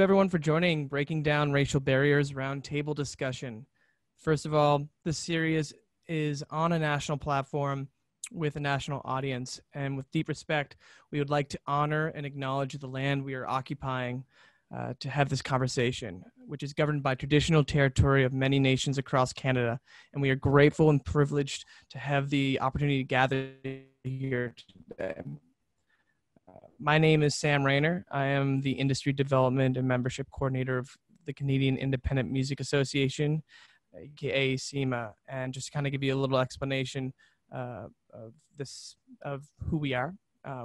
you everyone for joining Breaking Down Racial Barriers Roundtable discussion. First of all, this series is on a national platform with a national audience, and with deep respect, we would like to honor and acknowledge the land we are occupying to have this conversation, which is governed by traditional territory of many nations across Canada, and we are grateful and privileged to have the opportunity to gather here today. My name is Sam Rayner. I am the Industry Development and Membership Coordinator of the Canadian Independent Music Association, aka CIMA, and just to kind of give you a little explanation of who we are.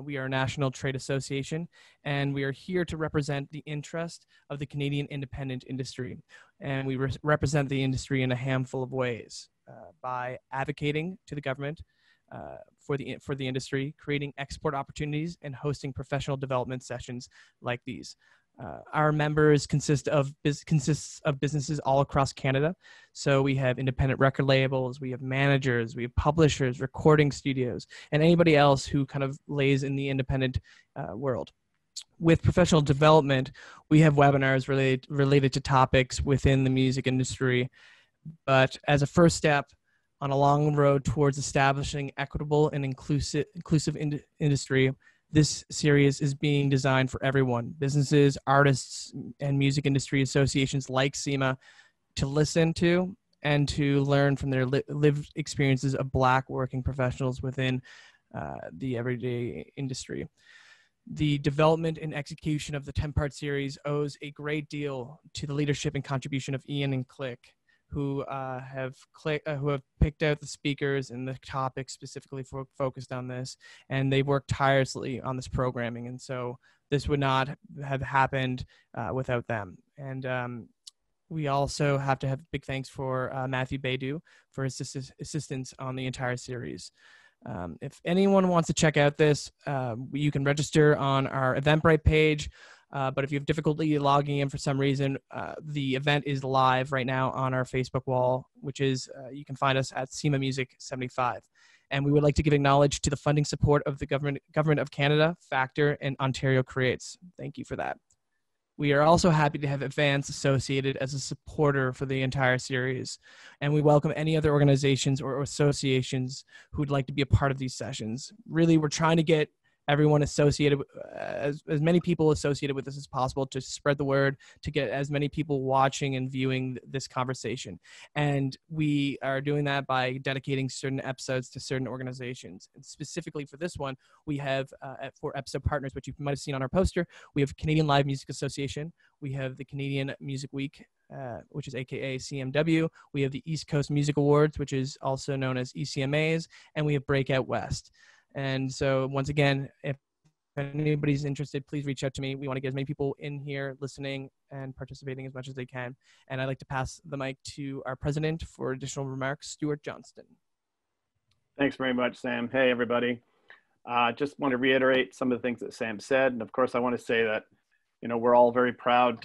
We are a national trade association, and we are here to represent the interest of the Canadian independent industry. And we represent the industry in a handful of ways by advocating to the government for the industry, creating export opportunities, and hosting professional development sessions like these. Our members consists of businesses all across Canada. So we have independent record labels, we have managers, we have publishers, recording studios, and anybody else who kind of lays in the independent world. With professional development, we have webinars related to topics within the music industry. But as a first step on a long road towards establishing equitable and inclusive industry, this series is being designed for everyone, businesses, artists, and music industry associations like CIMA, to listen to and to learn from their lived experiences of Black working professionals within the everyday industry. The development and execution of the 10-part series owes a great deal to the leadership and contribution of Ian and Click, who have picked out the speakers and the topics specifically focused on this, and they've worked tirelessly on this programming, and so this would not have happened without them. And we also have to have big thanks for Matthew Baidu for his assistance on the entire series. If anyone wants to check out this, you can register on our Eventbrite page. But if you have difficulty logging in for some reason, the event is live right now on our Facebook wall, which is, you can find us at CIMA Music 75. And we would like to give acknowledge to the funding support of the government of Canada, Factor, and Ontario Creates. Thank you for that. We are also happy to have Advance associated as a supporter for the entire series. And we welcome any other organizations or associations who would like to be a part of these sessions. Really, we're trying to get everyone associated, as many people associated with this as possible, to spread the word, to get as many people watching and viewing this conversation. And we are doing that by dedicating certain episodes to certain organizations. And specifically for this one, we have 4 episode partners, which you might have seen on our poster. We have Canadian Live Music Association. We have the Canadian Music Week, which is AKA CMW. We have the East Coast Music Awards, which is also known as ECMAs. And we have Breakout West. And so once again, if anybody's interested, please reach out to me. We want to get as many people in here listening and participating as much as they can. And I'd like to pass the mic to our president for additional remarks, Stuart Johnston. Thanks very much, Sam. Hey, everybody. Just want to reiterate some of the things that Sam said. And of course, I want to say that, you know, we're all very proud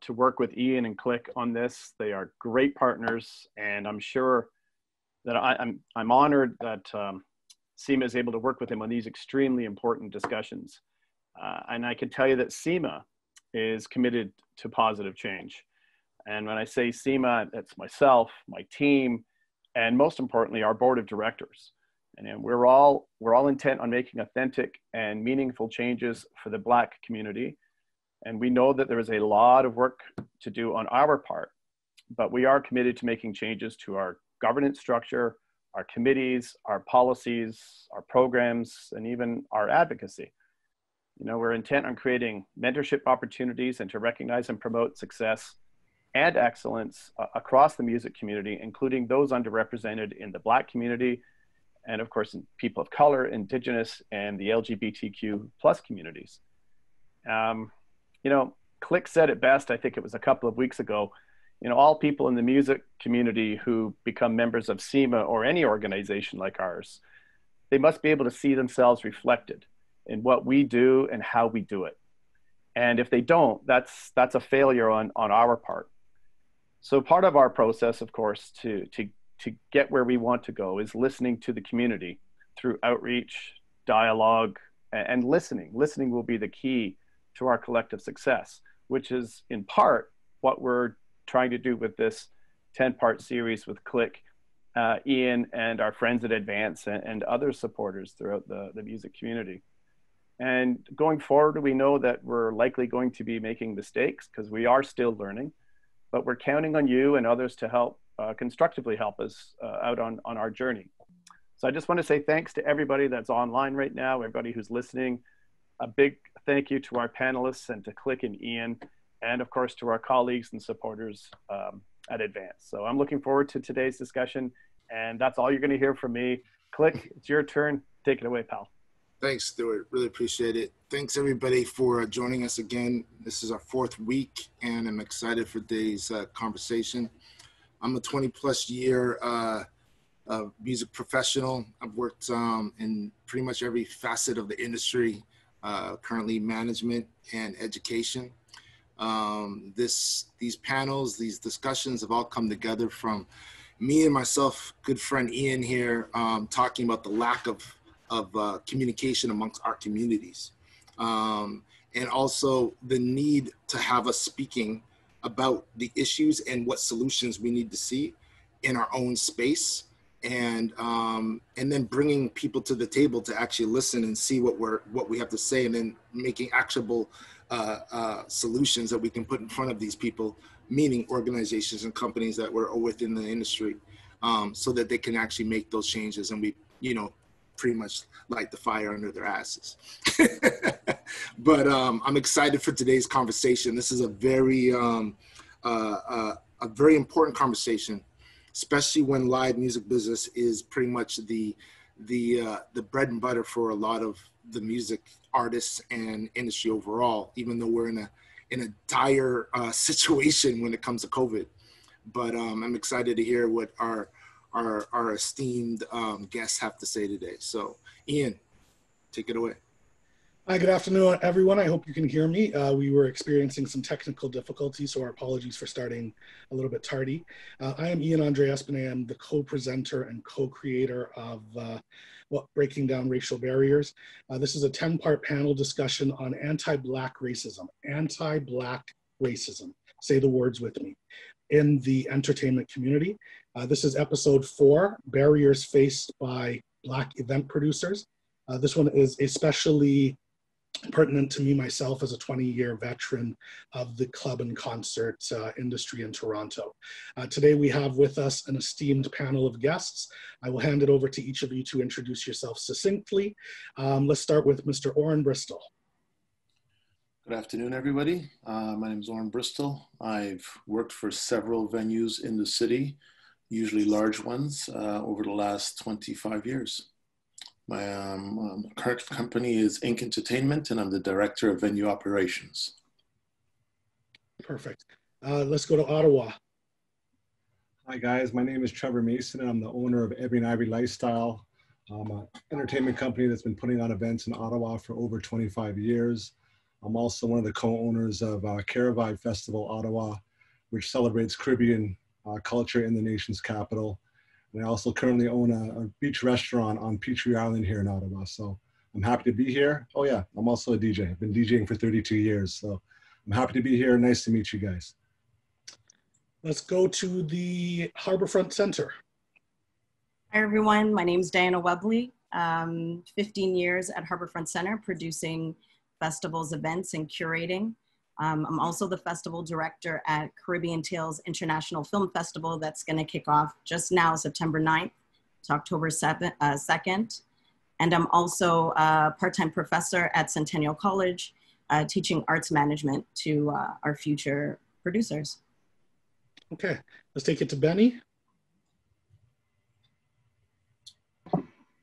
to work with Ian and Click on this. They are great partners. And I'm sure that I'm honored that CIMA is able to work with him on these extremely important discussions. And I can tell you that CIMA is committed to positive change. And when I say CIMA, that's myself, my team, and most importantly, our board of directors. And we're all intent on making authentic and meaningful changes for the Black community. And we know that there is a lot of work to do on our part, but we are committed to making changes to our governance structure, our committees, our policies, our programs, and even our advocacy. You know, we're intent on creating mentorship opportunities and to recognize and promote success and excellence across the music community, including those underrepresented in the Black community, and of course, in people of color, Indigenous, and the LGBTQ+ communities. You know, Click said it best, I think it was a couple of weeks ago. You know, all people in the music community who become members of CIMA or any organization like ours, they must be able to see themselves reflected in what we do and how we do it. And if they don't, that's a failure on our part. So part of our process, of course, to get where we want to go is listening to the community through outreach, dialogue, and listening. Listening will be the key to our collective success. which is in part what we're trying to do with this 10-part series with Click, Ian, and our friends at Advance and other supporters throughout the music community. And going forward, we know that we're likely going to be making mistakes because we are still learning, but we're counting on you and others to help constructively help us out on our journey. So I just want to say thanks to everybody that's online right now, everybody who's listening. A big thank you to our panelists and to Click and Ian, and of course to our colleagues and supporters at Advance. So I'm looking forward to today's discussion, and that's all you're going to hear from me. Click, it's your turn. Take it away, pal. Thanks, Stuart. Really appreciate it. Thanks, everybody, for joining us again. This is our 4th week, and I'm excited for today's conversation. I'm a 20-plus year music professional. I've worked in pretty much every facet of the industry, currently management and education. These panels, these discussions have all come together from me and myself, good friend Ian here, talking about the lack of communication amongst our communities. And also the need to have us speaking about the issues and what solutions we need to see in our own space. And then bringing people to the table to actually listen and see what we have to say, and then making actionable solutions that we can put in front of these people, meaning organizations and companies that were within the industry, so that they can actually make those changes, and we, pretty much light the fire under their asses. But I'm excited for today's conversation. This is a very important conversation, especially when live music business is pretty much the bread and butter for a lot of the music artists and industry overall, even though we're in a dire situation when it comes to COVID. But I'm excited to hear what our esteemed guests have to say today. So Ian, take it away. Hi, good afternoon, everyone. I hope you can hear me. We were experiencing some technical difficulties, so our apologies for starting a little bit tardy. I am Ian Andre Espinay. I'm the co-presenter and co-creator of Breaking Down Racial Barriers. This is a 10-part panel discussion on anti-Black racism. Anti-Black racism. Say the words with me. In the entertainment community. This is episode 4, Barriers Faced by Black Event Producers. This one is especially pertinent to me myself as a 20-year veteran of the club and concert industry in Toronto. Today we have with us an esteemed panel of guests. I will hand it over to each of you to introduce yourself succinctly. Let's start with Mr. Orin Bristol. Good afternoon, everybody. My name is Orin Bristol. I've worked for several venues in the city, usually large ones, over the last 25 years. My current company is Inc. Entertainment, and I'm the Director of Venue Operations. Perfect. Let's go to Ottawa. Hi guys, my name is Trevor Mason, and I'm the owner of Ebony and Ivory Lifestyle, an entertainment company that's been putting on events in Ottawa for over 25 years. I'm also one of the co-owners of Carivibe Festival Ottawa, which celebrates Caribbean culture in the nation's capital. And I also currently own a beach restaurant on Peachtree Island here in Ottawa. So I'm happy to be here. Oh yeah, I'm also a DJ. I've been DJing for 32 years. So I'm happy to be here. Nice to meet you guys. Let's go to the Harbourfront Center. Hi everyone, my name is Diana Webley. 15 years at Harbourfront Center producing festivals, events, and curating. I'm also the festival director at Caribbean Tales International Film Festival that's gonna kick off just now, September 9th to October 2nd. And I'm also a part-time professor at Centennial College, teaching arts management to our future producers. Okay, let's take it to Beni.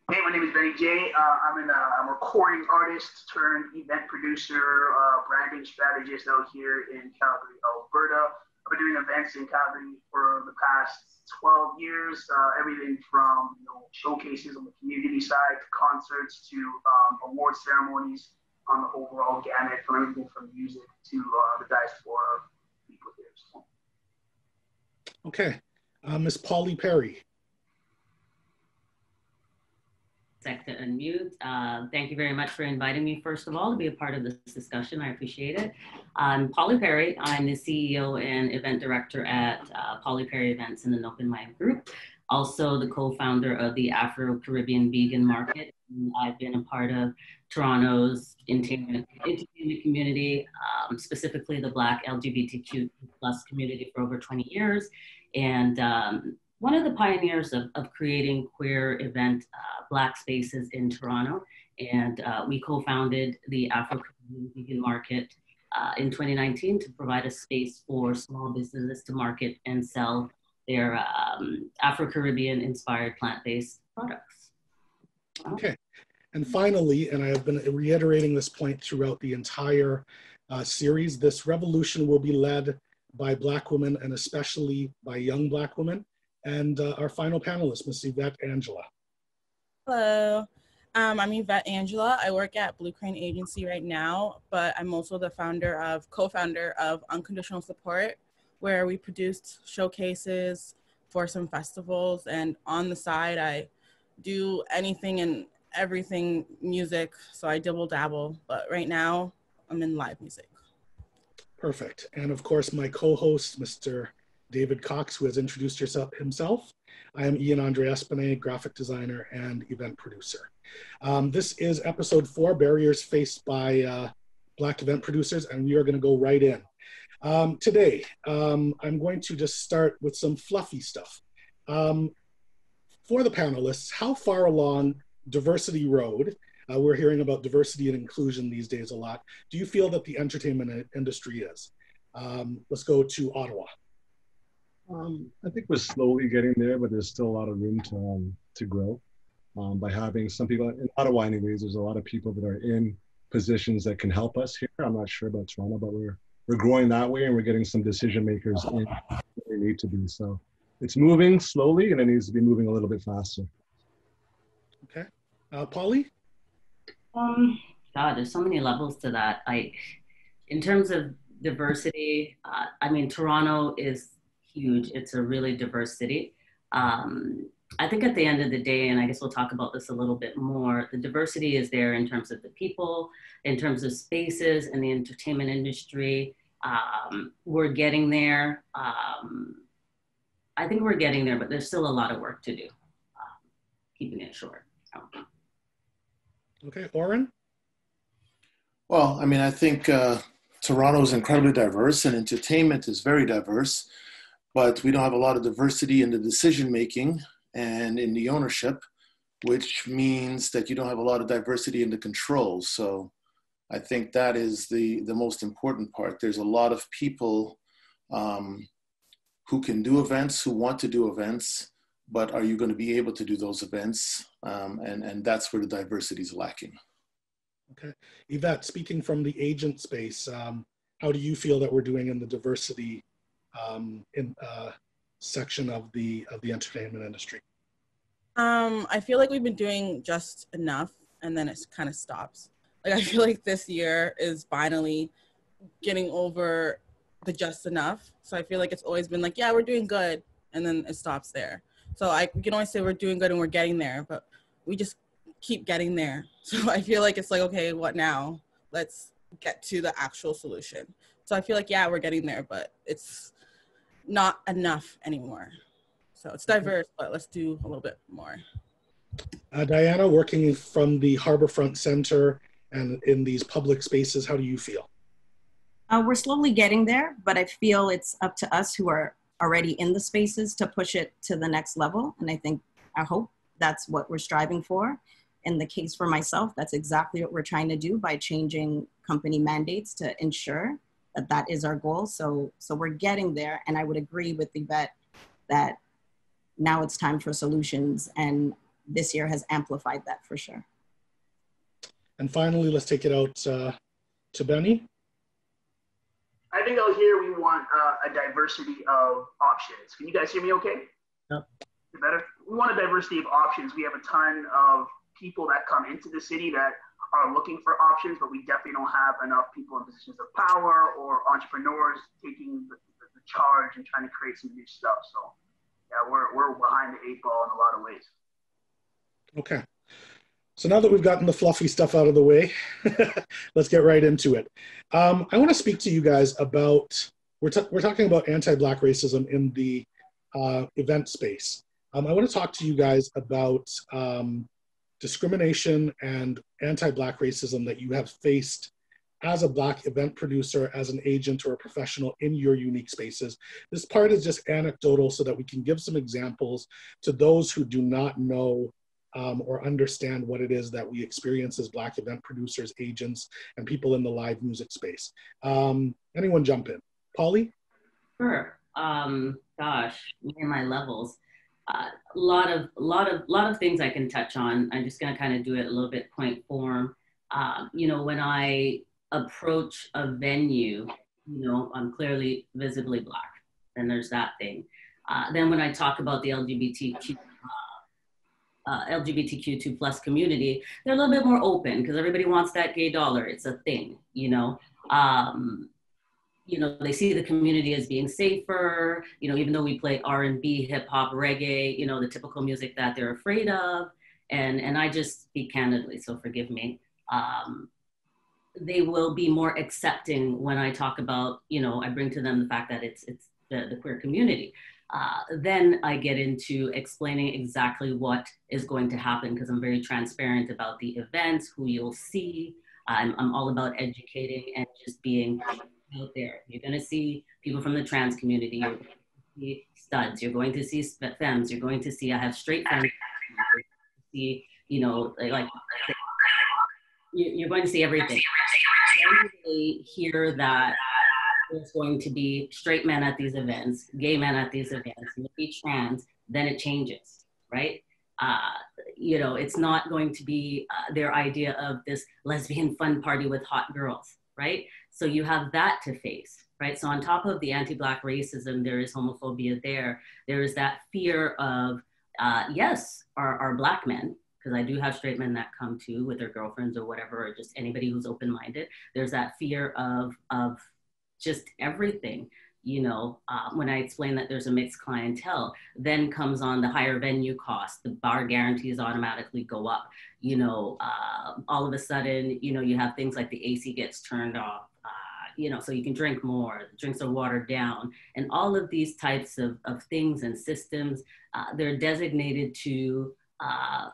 Hey, my name is Beni J. I'm a recording artist turned event producer, branding strategist out here in Calgary, Alberta. I've been doing events in Calgary for the past 12 years, everything from showcases on the community side to concerts to award ceremonies on the overall gamut, from everything from music to the diaspora people here. So. Okay, Miss Polly Perry. check to unmute. Thank you very much for inviting me, first of all, to be a part of this discussion. I appreciate it. I'm Polly Perry. I'm the CEO and event director at Polly Perry Events in the Open Mind Group. Also the co-founder of the Afro-Caribbean Vegan Market. I've been a part of Toronto's entertainment community, specifically the Black LGBTQ+ community for over 20 years. And one of the pioneers of creating queer event Black spaces in Toronto. And we co-founded the Afro-Caribbean Vegan Market in 2019 to provide a space for small businesses to market and sell their Afro-Caribbean inspired plant-based products. Okay. And finally, and I have been reiterating this point throughout the entire series, this revolution will be led by Black women and especially by young Black women. And our final panelist, Ms. Yvette Angela. Hello, I'm Yvette Angela. I work at Blue Crane Agency right now, but I'm also the co-founder of Unconditional Support, where we produced showcases for some festivals. And on the side, I do anything and everything music. So I double dabble, but right now I'm in live music. Perfect. And of course, my co-host, Mr. David Cox, who has introduced himself. I am Ian Andre Espinay, graphic designer and event producer. This is episode 4, Barriers Faced by Black Event Producers, and we are going to go right in. Today, I'm going to just start with some fluffy stuff. For the panelists, how far along Diversity Road, we're hearing about diversity and inclusion these days a lot, do you feel that the entertainment industry is? Let's go to Ottawa. I think we're slowly getting there, but there's still a lot of room to grow. By having some people, in Ottawa anyways, there's a lot of people that are in positions that can help us here. I'm not sure about Toronto, but we're growing that way and we're getting some decision makers in where they need to be. So it's moving slowly and it needs to be moving a little bit faster. Okay. Polly? God, there's so many levels to that. In terms of diversity, I mean, Toronto is huge. It's a really diverse city. I think at the end of the day, and I guess we'll talk about this a little bit more, the diversity is there in terms of the people, in terms of spaces in the entertainment industry. We're getting there. I think we're getting there, but there's still a lot of work to do, keeping it short. Okay, Orin? Well, I mean, I think Toronto is incredibly diverse and entertainment is very diverse, but we don't have a lot of diversity in the decision-making and in the ownership, which means that you don't have a lot of diversity in the controls. So I think that is the most important part. There's a lot of people who can do events, who want to do events, but are you going to be able to do those events? And that's where the diversity is lacking. Okay. Yvette, speaking from the agent space, how do you feel that we're doing in the diversity section of the entertainment industry? I feel like we've been doing just enough and then it kind of stops. Like I feel like this year is finally getting over the just enough. So I feel like it's always been like, yeah, we're doing good, and then it stops there. So we can always say we're doing good and we're getting there, but we just keep getting there. So I feel like it's like, okay, what now? Let's get to the actual solution. So I feel like, yeah, we're getting there, but it's not enough anymore. So it's diverse, but let's do a little bit more. Diana, working from the Harbourfront Center and in these public spaces, how do you feel? We're slowly getting there, but I feel it's up to us who are already in the spaces to push it to the next level. And I hope that's what we're striving for. In the case for myself, that's exactly what we're trying to do by changing company mandates to ensure that that is our goal. So we're getting there. And I would agree with Yvette that now it's time for solutions. And this year has amplified that for sure. And finally, let's take it out to Beni. I think out here we want a diversity of options. Can you guys hear me okay? Yeah. Better? We want a diversity of options. We have a ton of people that come into the city that are looking for options, but we definitely don't have enough people in positions of power or entrepreneurs taking the charge and trying to create some new stuff. So yeah, we're behind the 8 ball in a lot of ways. Okay. So now that we've gotten the fluffy stuff out of the way, let's get right into it. I want to speak to you guys about, we're talking about anti-Black racism in the event space. I want to talk to you guys about discrimination and anti-Black racism that you have faced as a Black event producer, as an agent or a professional in your unique spaces. This part is just anecdotal so that we can give some examples to those who do not know or understand what it is that we experience as Black event producers, agents, and people in the live music space. Anyone jump in? Polly? Sure. Gosh, me and my levels. A lot of things I can touch on. I'm just gonna kind of do it a little bit point form. You know, when I approach a venue, you know, I'm clearly visibly Black, and there's that thing. Then when I talk about the LGBTQ2 plus community, they're a little bit more open because everybody wants that gay dollar. It's a thing, you know. You know, they see the community as being safer, you know, even though we play R&B, hip hop, reggae, you know, the typical music that they're afraid of. And I just speak candidly, so forgive me. They will be more accepting when I talk about, you know, I bring to them the fact that it's the queer community. Then I get into explaining exactly what is going to happen because I'm very transparent about the events, who you'll see. I'm all about educating and just being out there. You're going to see people from the trans community. You're going to see studs. You're going to see femmes. You're going to see, I have straight femmes. See, you know, like you're going to see everything. I usually hear that there's going to be straight men at these events, gay men at these events, maybe trans, then it changes, right? You know, it's not going to be their idea of this lesbian fun party with hot girls, right? So you have that to face, right? So on top of the anti-Black racism, there is homophobia there. There is that fear of, yes, our Black men, because I do have straight men that come too with their girlfriends or whatever, or just anybody who's open-minded. There's that fear of just everything, you know, when I explain that there's a mixed clientele, then comes on the higher venue cost, the bar guarantees automatically go up, you know, all of a sudden, you know, you have things like the AC gets turned off, you know, so you can drink more, the drinks are watered down, and all of these types of things and systems, they're designated to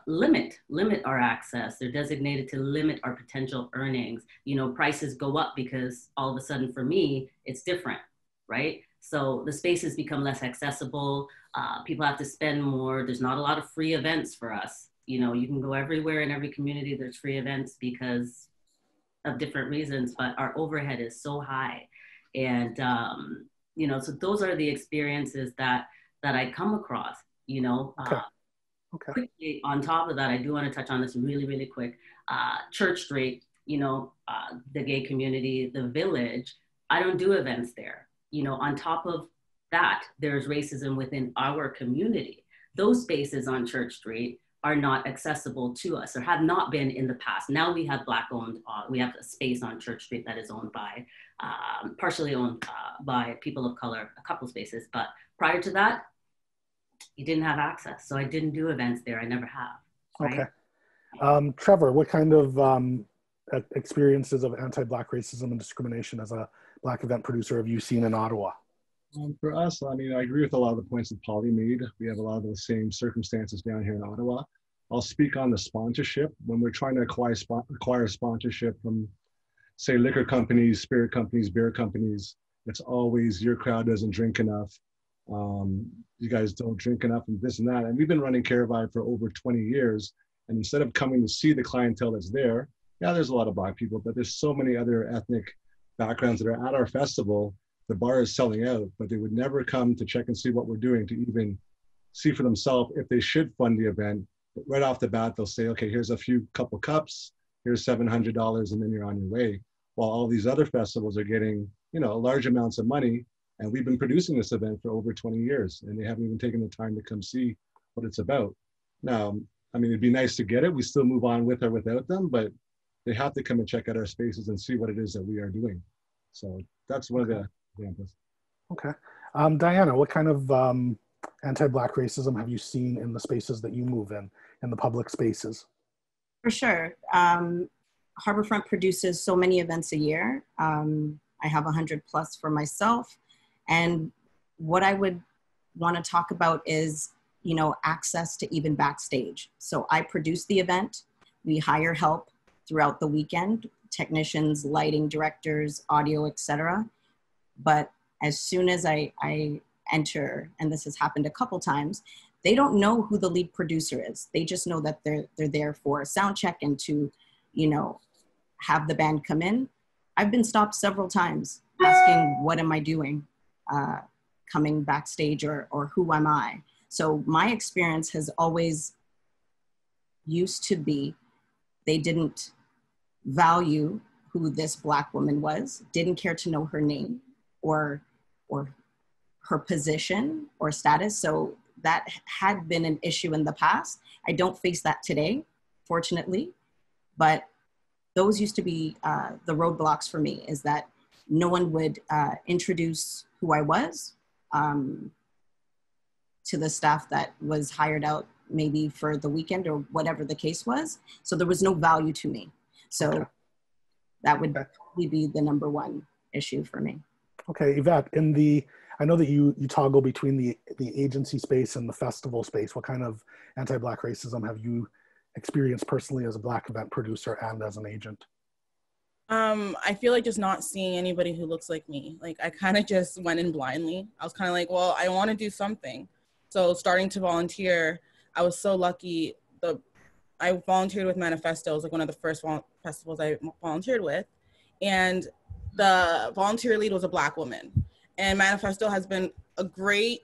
limit our access. They're designated to limit our potential earnings. You know, prices go up because all of a sudden for me, it's different, right? So the spaces become less accessible. People have to spend more. There's not a lot of free events for us. You know, you can go everywhere in every community, there's free events because of different reasons, but our overhead is so high. And, you know, so those are the experiences that I come across, you know. Okay. Quickly, on top of that, I do want to touch on this really, really quick. Church Street, you know, the gay community, the village, I don't do events there. You know, on top of that, there's racism within our community. Those spaces on Church Street are not accessible to us or have not been in the past. Now we have Black owned, we have a space on Church Street that is owned by, partially owned by people of color, a couple spaces, but prior to that, you didn't have access. So I didn't do events there. I never have. Right? Okay. Trevor, what kind of experiences of anti-Black racism and discrimination as a Black event producer have you seen in Ottawa? For us, I mean, I agree with a lot of the points that Polly made. We have a lot of the same circumstances down here in Ottawa. I'll speak on the sponsorship. When we're trying to acquire sponsorship from, say, liquor companies, spirit companies, beer companies, it's always your crowd doesn't drink enough. You guys don't drink enough and this and that. And we've been running Carivibe for over 20 years. And instead of coming to see the clientele that's there, yeah, there's a lot of Black people, but there's so many other ethnic backgrounds that are at our festival. The bar is selling out, but they would never come to check and see what we're doing to even see for themselves if they should fund the event. But right off the bat, they'll say, okay, here's a couple cups, here's $700, and then you're on your way. While all these other festivals are getting, you know, large amounts of money. And we've been producing this event for over 20 years, and they haven't even taken the time to come see what it's about. Now, I mean, it'd be nice to get it. We still move on with or without them, but they have to come and check out our spaces and see what it is that we are doing. So that's one of the examples. Okay. Diana, what kind of anti-Black racism have you seen in the spaces that you move in the public spaces? For sure. Harborfront produces so many events a year. I have 100 plus for myself. And what I would want to talk about is, you know, access to even backstage. So I produce the event. We hire help throughout the weekend, technicians, lighting directors, audio, etc. But as soon as I enter, and this has happened a couple times, they don't know who the lead producer is. They just know that they're there for a sound check and to, you know, have the band come in. I've been stopped several times asking, what am I doing coming backstage, or who am I? So my experience has always used to be, they didn't value who this Black woman was, didn't care to know her name or her position or status. So that had been an issue in the past. I don't face that today, fortunately, but those used to be the roadblocks for me, is that no one would introduce who I was to the staff that was hired out maybe for the weekend or whatever the case was. So there was no value to me. So that would probably be the number one issue for me. Okay, Yvette, I know that you toggle between the agency space and the festival space. What kind of anti-Black racism have you experienced personally as a Black event producer and as an agent? I feel like just not seeing anybody who looks like me. Like, I kind of just went in blindly. I was kind of like, well, I want to do something. So starting to volunteer, I was so lucky. I volunteered with Manifesto. It was like one of the first festivals I volunteered with. And the volunteer lead was a Black woman. And Manifesto has been a great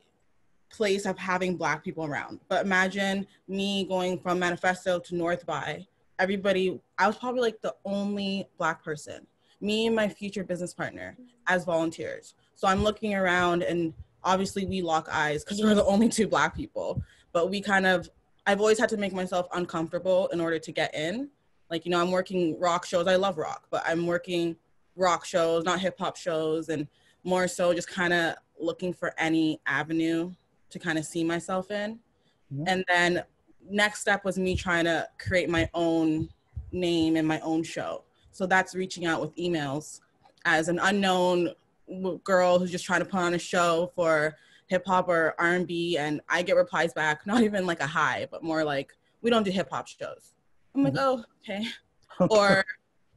place of having Black people around. But imagine me going from Manifesto to North by. I was probably like the only Black person, me and my future business partner as volunteers. So I'm looking around, and obviously we lock eyes because we're the only two Black people, but I've always had to make myself uncomfortable in order to get in. Like, you know, I'm working rock shows. I love rock, but I'm working rock shows, not hip hop shows, and more so just kind of looking for any avenue to kind of see myself in. Mm-hmm. And then next step was me trying to create my own name and my own show. So that's reaching out with emails as an unknown girl who's just trying to put on a show for hip hop or R&B, and I get replies back, not even like a hi, but more like, we don't do hip hop shows. I'm like, oh, okay. Or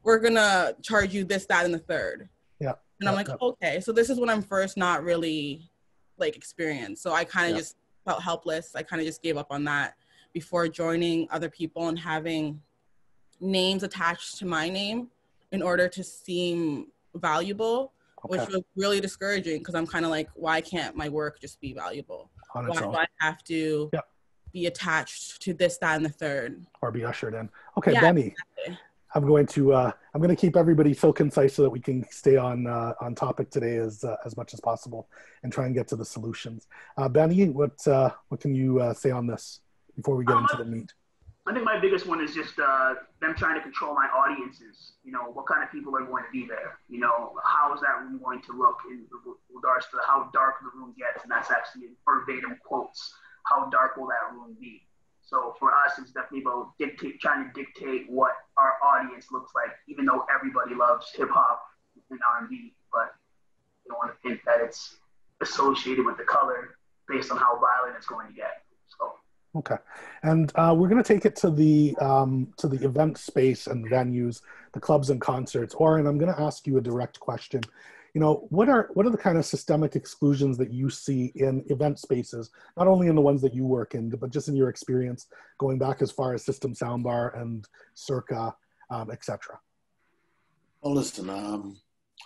we're gonna charge you this, that, and the third. Yeah. And I'm like, okay. So this is when I'm first not really like experienced. So I kind of just felt helpless. I kind of just gave up on that before joining other people and having names attached to my name in order to seem valuable, which was really discouraging because I'm kind of like, why can't my work just be valuable? Why do I have to be attached to this, that, and the third? Or be ushered in. Okay, Beni, exactly. I'm going to keep everybody so concise so that we can stay on topic today as much as possible and try and get to the solutions. Beni, what can you say on this before we get into the meat? I think my biggest one is just them trying to control my audiences. You know, what kind of people are going to be there? You know, how is that room going to look in regards to how dark the room gets? And that's actually in verbatim quotes. How dark will that room be? So for us, it's definitely about trying to dictate what our audience looks like, even though everybody loves hip hop and R&B, but you don't want to think that it's associated with the color based on how violent it's going to get. So. Okay, and we're going to take it to the event space and venues, the clubs and concerts. Orin, I'm going to ask you a direct question. You know, what are the kind of systemic exclusions that you see in event spaces, not only in the ones that you work in, but just in your experience going back as far as System Soundbar and Circa, etc.? Well, listen, I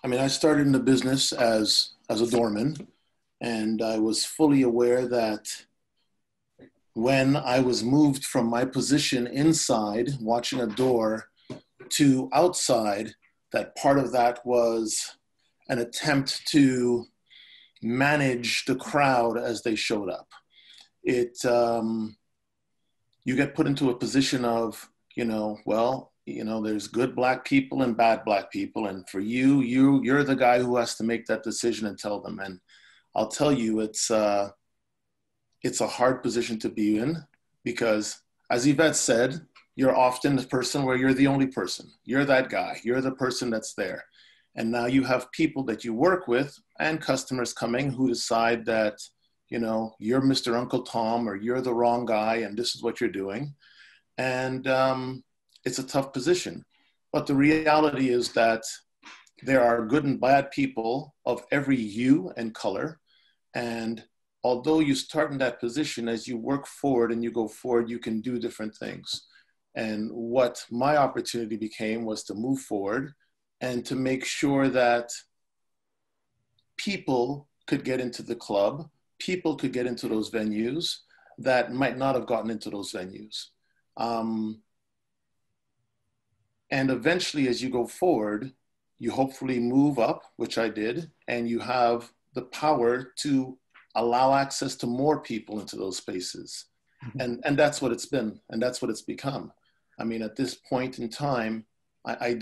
mean, I started in the business as a doorman, and I was fully aware that when I was moved from my position inside, watching a door, to outside, that part of that was an attempt to manage the crowd as they showed up. You get put into a position of, there's good Black people and bad Black people. And for you're the guy who has to make that decision and tell them. And I'll tell you, it's a hard position to be in because, as Yvette said, you're often the person where you're the only person. You're that guy. You're the person that's there. And now you have people that you work with and customers coming who decide that, you know, you're Mr. Uncle Tom, or you're the wrong guy and this is what you're doing. And it's a tough position. But the reality is that there are good and bad people of every hue and color. And although you start in that position, as you work forward and you go forward, you can do different things. And what my opportunity became was to move forward and to make sure that people could get into the club, people could get into those venues that might not have gotten into those venues. And eventually, as you go forward, you hopefully move up, which I did, and you have the power to allow access to more people into those spaces. And that's what it's been, and that's what it's become. I mean, at this point in time, I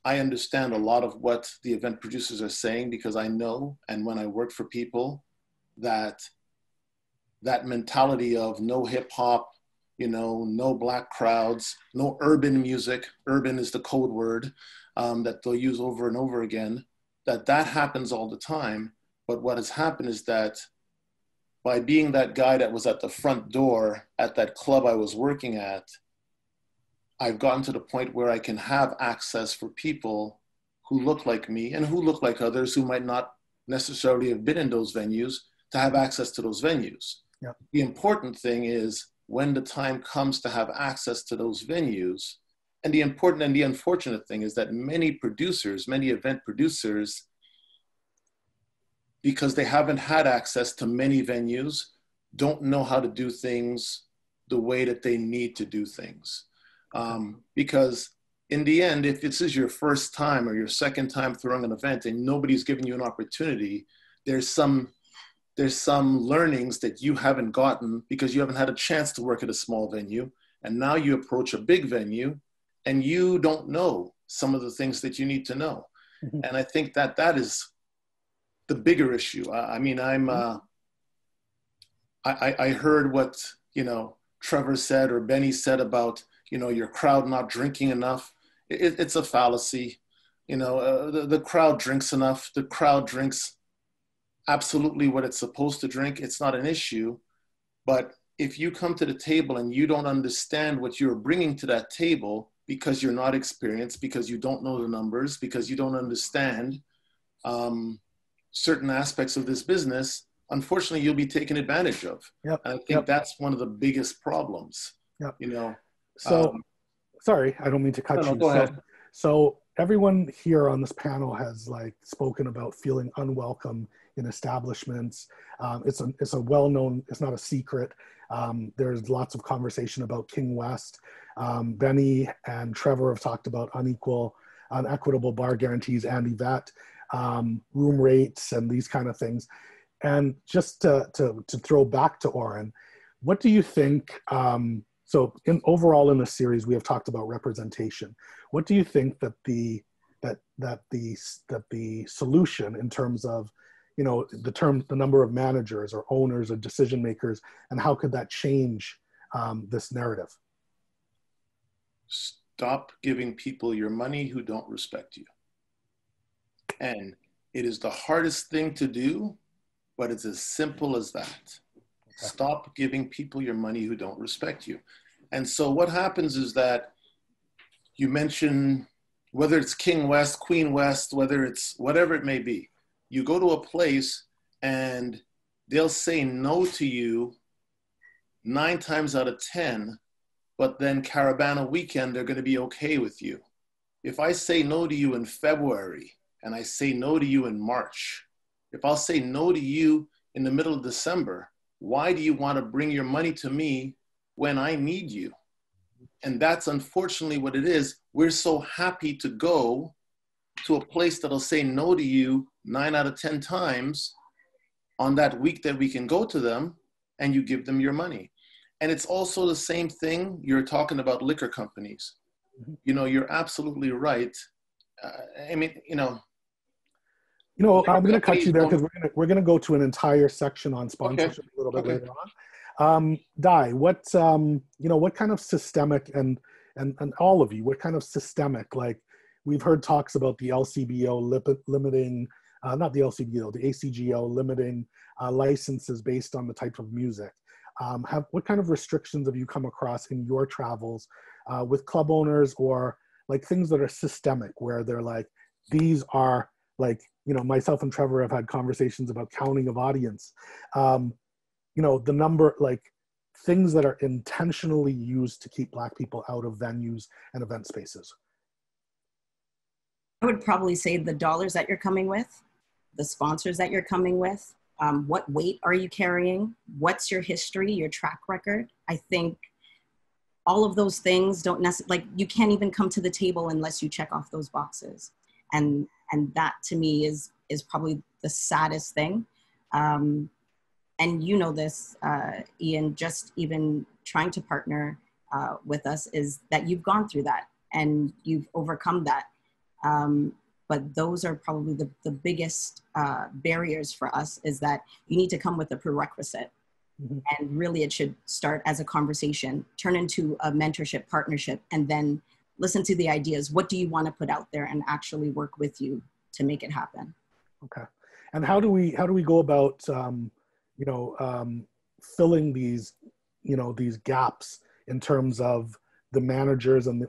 understand a lot of what the event producers are saying, because I know, and when I worked for people, that mentality of no hip hop, you know, no black crowds, no urban music, urban is the code word that they'll use over and over again, that happens all the time. But what has happened is that by being that guy that was at the front door at that club I was working at, I've gotten to the point where I can have access for people who look like me and who look like others who might not necessarily have been in those venues to have access to those venues. Yep. The important thing is when the time comes to have access to those venues, and the important and the unfortunate thing is that many producers, many event producers, because they haven't had access to many venues, don't know how to do things the way that they need to do things. Because in the end, if this is your first time or your second time throwing an event and nobody's giving you an opportunity, there's some learnings that you haven't gotten because you haven't had a chance to work at a small venue. And now you approach a big venue and you don't know some of the things that you need to know. Mm-hmm. And I think that is the bigger issue. I mean, I heard what, you know, Trevor said or Beni said about, you know, your crowd not drinking enough. It's a fallacy. You know, the crowd drinks enough. The crowd drinks absolutely what it's supposed to drink. It's not an issue. But if you come to the table and you don't understand what you're bringing to that table because you're not experienced, because you don't know the numbers, because you don't understand certain aspects of this business, unfortunately, you'll be taken advantage of. Yep. And I think that's one of the biggest problems. Yep. You know. So, sorry, I don't mean to cut you. Go ahead. So everyone here on this panel has like spoken about feeling unwelcome in establishments. It's a well-known, it's not a secret. There's lots of conversation about King West. Beni and Trevor have talked about unequitable bar guarantees, and Yvette, room rates and these kind of things. And just to throw back to Orin, what do you think, so overall in this series, we have talked about representation. What do you think that the solution in terms of, you know, the number of managers or owners or decision makers, and how could that change this narrative? Stop giving people your money who don't respect you. And it is the hardest thing to do, but it's as simple as that. Okay. Stop giving people your money who don't respect you. And so what happens is that you mention, whether it's King West, Queen West, whether it's whatever it may be, you go to a place and they'll say no to you 9 times out of 10, but then Caravana weekend, they're going to be okay with you. If I say no to you in February and I say no to you in March, if I'll say no to you in the middle of December, why do you want to bring your money to me when I need you? And that's unfortunately what it is. We're so happy to go to a place that'll say no to you 9 out of 10 times on that week that we can go to them, and you give them your money. And it's also the same thing. You're talking about liquor companies. You know, you're absolutely right. I mean, you know, I'm going to cut you there because we're going to go to an entire section on sponsorship a little bit later on. Di, what kind of systemic and and all of you, we're kind of systemic. Like, we've heard talks about the LCBO limiting, not the LCBO, the ACGO limiting licenses based on the type of music. What kind of restrictions have you come across in your travels with club owners, or like things that are systemic, where they're like, these are like, you know, myself and Trevor have had conversations about counting of audience, you know, the number, like things that are intentionally used to keep Black people out of venues and event spaces? I would probably say the dollars that you're coming with, the sponsors that you're coming with, what weight are you carrying? What's your history, your track record? I think all of those things don't necessarily, like, you can't even come to the table unless you check off those boxes. And that to me is probably the saddest thing. And you know this, Ian, just even trying to partner with us, is that you've gone through that and you've overcome that. But those are probably the biggest barriers for us, is that you need to come with a prerequisite. Mm-hmm. And really it should start as a conversation, turn into a mentorship partnership, and then listen to the ideas. What do you want to put out there, and actually work with you to make it happen. Okay. And how do we go about, you know, filling these, you know, these gaps in terms of the managers and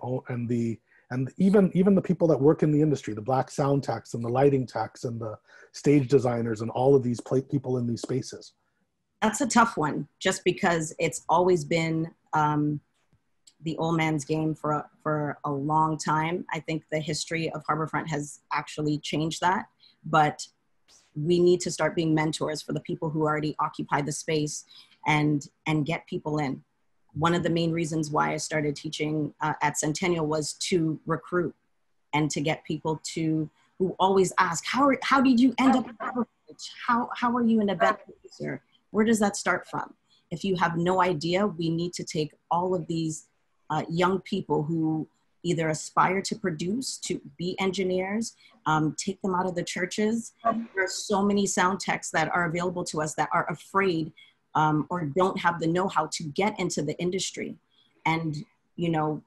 even the people that work in the industry, the Black sound techs and the lighting techs and the stage designers and all of these people in these spaces? That's a tough one, just because it's always been the old man's game for a long time. I think the history of Harbourfront has actually changed that, but we need to start being mentors for the people who already occupy the space and get people in. One of the main reasons why I started teaching at Centennial was to recruit and to get people who always ask, how did you end up in Harbourfront? How are you an event producer? Where does that start from? If you have no idea, we need to take all of these young people who either aspire to produce, to be engineers, take them out of the churches. There are so many sound techs that are available to us that are afraid or don't have the know-how to get into the industry. And, you know,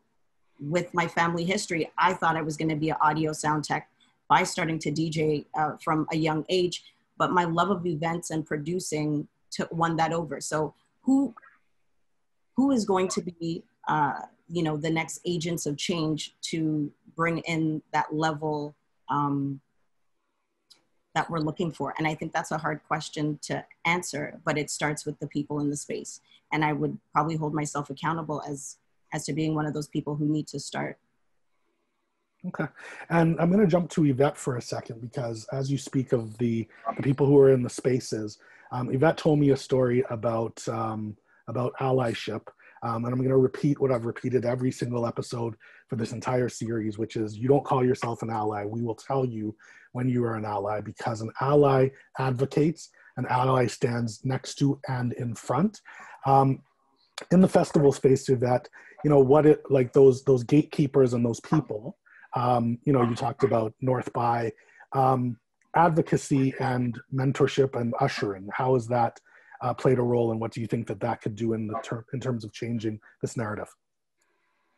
with my family history, I thought I was going to be an audio sound tech by starting to DJ from a young age, but my love of events and producing won that over. So who is going to be, you know, the next agents of change to bring in that level that we're looking for? And I think that's a hard question to answer, but it starts with the people in the space. And I would probably hold myself accountable as to being one of those people who need to start. Okay. And I'm going to jump to Yvette for a second, because as you speak of the people who are in the spaces, Yvette told me a story about allyship. And I'm going to repeat what I've repeated every single episode for this entire series, which is, you don't call yourself an ally. We will tell you when you are an ally, because an ally advocates, an ally stands next to and in front. In the festival space, Yvette, you know, like those gatekeepers and those people, you know, you talked about North by, advocacy and mentorship and ushering. How has that played a role, and what do you think that could do in terms of changing this narrative?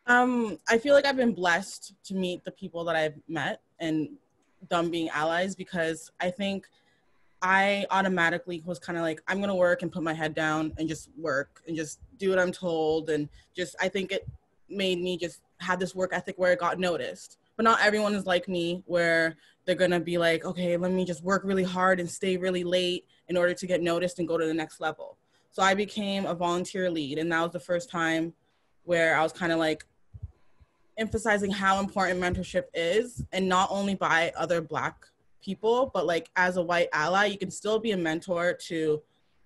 I feel like I've been blessed to meet the people that I've met and them being allies, because I think I automatically was kind of like, I'm going to work and put my head down and just work and just do what I'm told. And just, I think it made me just have this work ethic where it got noticed. But not everyone is like me, where they're going to be like, okay, let me just work really hard and stay really late in order to get noticed and go to the next level. So I became a volunteer lead. And that was the first time where I was kind of like emphasizing how important mentorship is, and not only by other Black people, but like as a white ally, you can still be a mentor to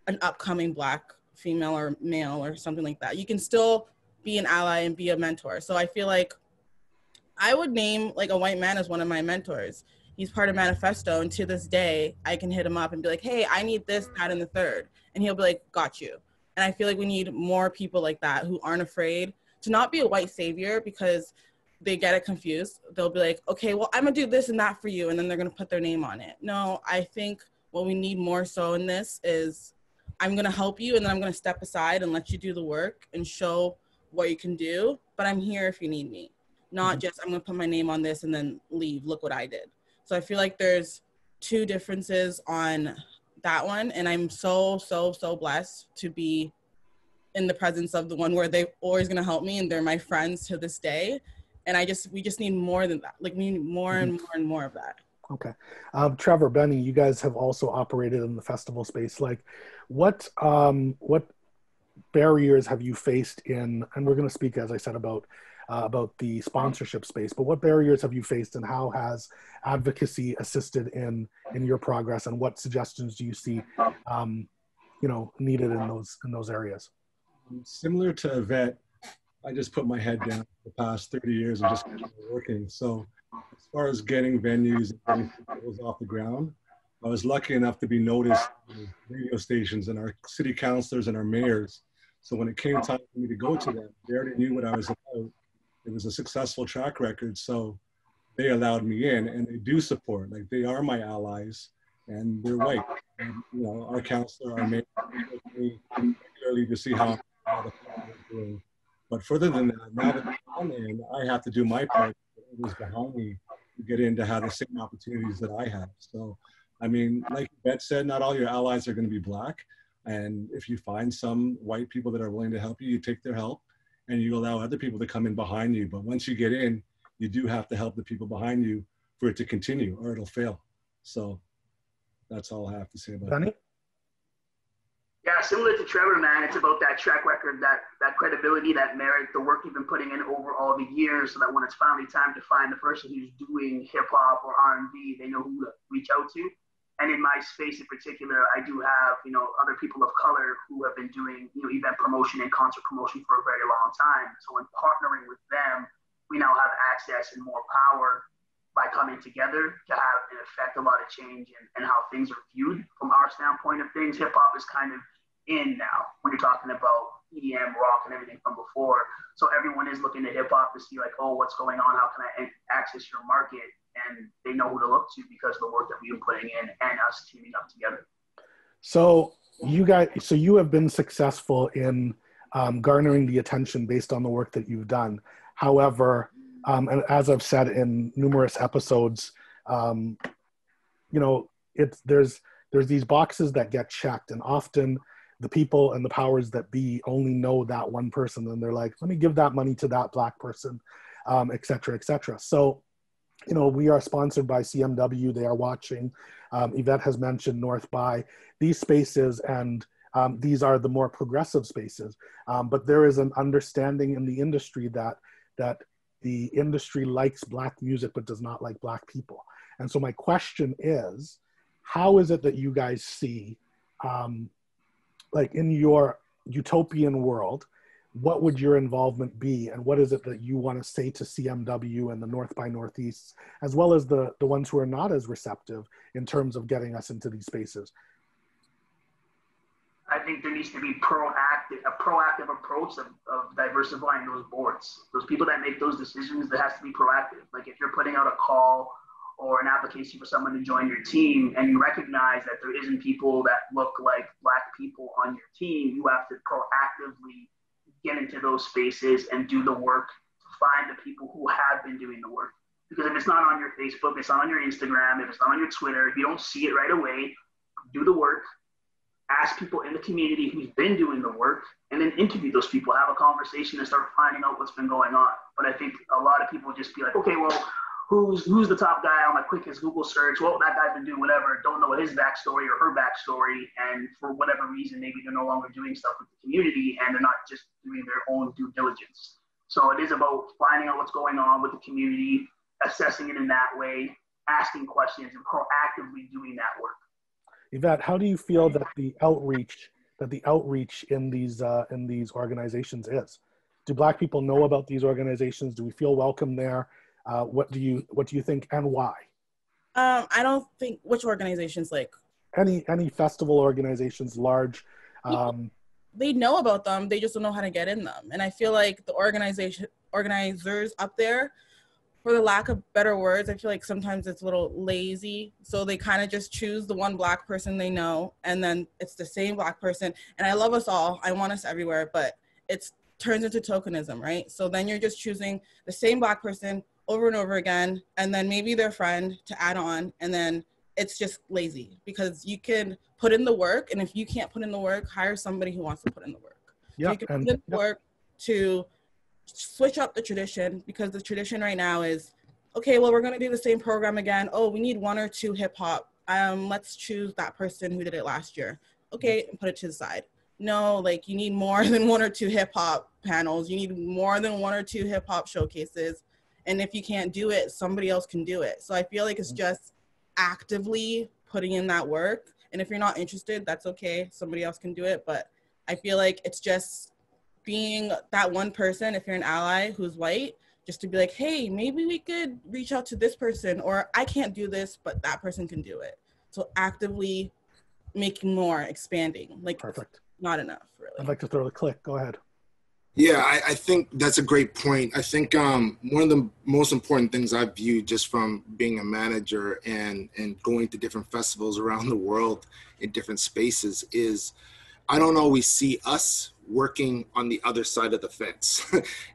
an upcoming Black female or male or something like that. You can still be an ally and be a mentor. So I feel like I would name like a white man as one of my mentors. He's part of Manifesto, and to this day, I can hit him up and be like, hey, I need this, that, and the third. And he'll be like, got you. And I feel like we need more people like that who aren't afraid to not be a white savior, because they get it confused. They'll be like, okay, well, I'm gonna do this and that for you, and then they're gonna put their name on it. No, I think what we need more so in this is, I'm gonna help you, and then I'm gonna step aside and let you do the work and show what you can do, but I'm here if you need me. Not just, I'm gonna put my name on this and then leave, look what I did. So I feel like there's two differences on that one. And I'm so blessed to be in the presence of the one where they're always gonna help me and they're my friends to this day. And we just need more than that. Like, we need more and more and more of that. Okay. Trevor, Beni, you guys have also operated in the festival space. Like, what barriers have you faced in, and we're going to speak, as I said, about the sponsorship space, but what barriers have you faced and how has advocacy assisted in your progress, and what suggestions do you see, needed in those areas? Similar to Yvette, I just put my head down for the past 30 years and just kept working. So as far as getting venues and getting festivals off the ground, I was lucky enough to be noticed on radio stations and our city councilors and our mayors. So when it came time for me to go to them, they already knew what I was about. It was a successful track record, so they allowed me in, and they do support. Like, they are my allies, and they're white. And, our councilor, our mayor, regularly to see how the festival is doing. But further than that, now that I'm in, I have to do my part. Others behind me to get in to have the same opportunities that I have. So, I mean, like Yvette said, not all your allies are going to be black. And if you find some white people that are willing to help you, you take their help and you allow other people to come in behind you. But once you get in, you do have to help the people behind you for it to continue, or it'll fail. So that's all I have to say about Beni? Yeah, similar to Trevor, man, it's about that track record, that credibility, that merit, the work you've been putting in over all the years, so that when it's finally time to find the person who's doing hip hop or R&B, they know who to reach out to. And in my space in particular, I do have, other people of color who have been doing, event promotion and concert promotion for a very long time. So in partnering with them, we now have access and more power by coming together to have and affect a lot of change and how things are viewed from our standpoint of things. Hip hop is kind of in now when you're talking about EDM, rock, and everything from before. So everyone is looking to hip hop to see like, oh, what's going on? How can I access your market? And they know who to look to because of the work that we've been putting in and us teaming up together. So you have been successful in garnering the attention based on the work that you've done. However, and as I've said in numerous episodes, there's these boxes that get checked, and often the people and the powers that be only know that one person, and they're like, let me give that money to that black person, et cetera, et cetera. So, we are sponsored by CMW. They are watching. Yvette has mentioned North by. These spaces, and these are the more progressive spaces. But there is an understanding in the industry that the industry likes black music but does not like black people. And so my question is, how is it that you guys see, like in your utopian world, what would your involvement be, and what is it that you want to say to CMW and the North by Northeast, as well as the ones who are not as receptive in terms of getting us into these spaces? I think there needs to be a proactive approach of diversifying those boards. Those people that make those decisions, that has to be proactive. Like if you're putting out a call or an application for someone to join your team and you recognize that there isn't people that look like black people on your team, you have to proactively get into those spaces and do the work to find the people who have been doing the work. Because if it's not on your Facebook, it's not on your Instagram, if it's not on your Twitter, if you don't see it right away, do the work, ask people in the community who's been doing the work, and then interview those people, have a conversation and start finding out what's been going on. But I think a lot of people just be like, okay, well, who's the top guy on my quickest Google search? Well, that guy's been doing whatever, don't know his backstory or her backstory, and for whatever reason, maybe they're no longer doing stuff with the community and they're not just doing their own due diligence. So it is about finding out what's going on with the community, assessing it in that way, asking questions, and proactively doing that work. Yvette, how do you feel that the outreach in these organizations is? Do Black people know about these organizations? Do we feel welcome there? What do you think, and why? I don't think, which organizations, like any festival organizations, large. They know about them, they just don't know how to get in them. And I feel like the organizers up there, for the lack of better words, I feel like sometimes it's a little lazy. So they kind of just choose the one Black person they know, and then it's the same Black person. And I love us all, I want us everywhere, but it's turns into tokenism, right? So then you're just choosing the same Black person over and over again, and then maybe their friend to add on, and then it's just lazy because you can put in the work, and if you can't put in the work, hire somebody who wants to put in the work. Yeah, so you can put in the work to switch up the tradition, because the tradition right now is, okay, well, we're going to do the same program again. Oh, we need 1 or 2 hip hop. Let's choose that person who did it last year. Okay, and put it to the side. No, like, you need more than 1 or 2 hip hop panels. You need more than 1 or 2 hip hop showcases. And if you can't do it, somebody else can do it. So I feel like it's just actively putting in that work. And if you're not interested, that's okay. Somebody else can do it. But I feel like it's just being that one person, if you're an ally who's white, just to be like, hey, maybe we could reach out to this person, or I can't do this, but that person can do it. So actively making more, expanding. Like, perfect. Not enough, really. I'd like to throw the click. Go ahead. Yeah, I think that's a great point. I think one of the most important things I've viewed just from being a manager and going to different festivals around the world in different spaces is I don't always see us working on the other side of the fence.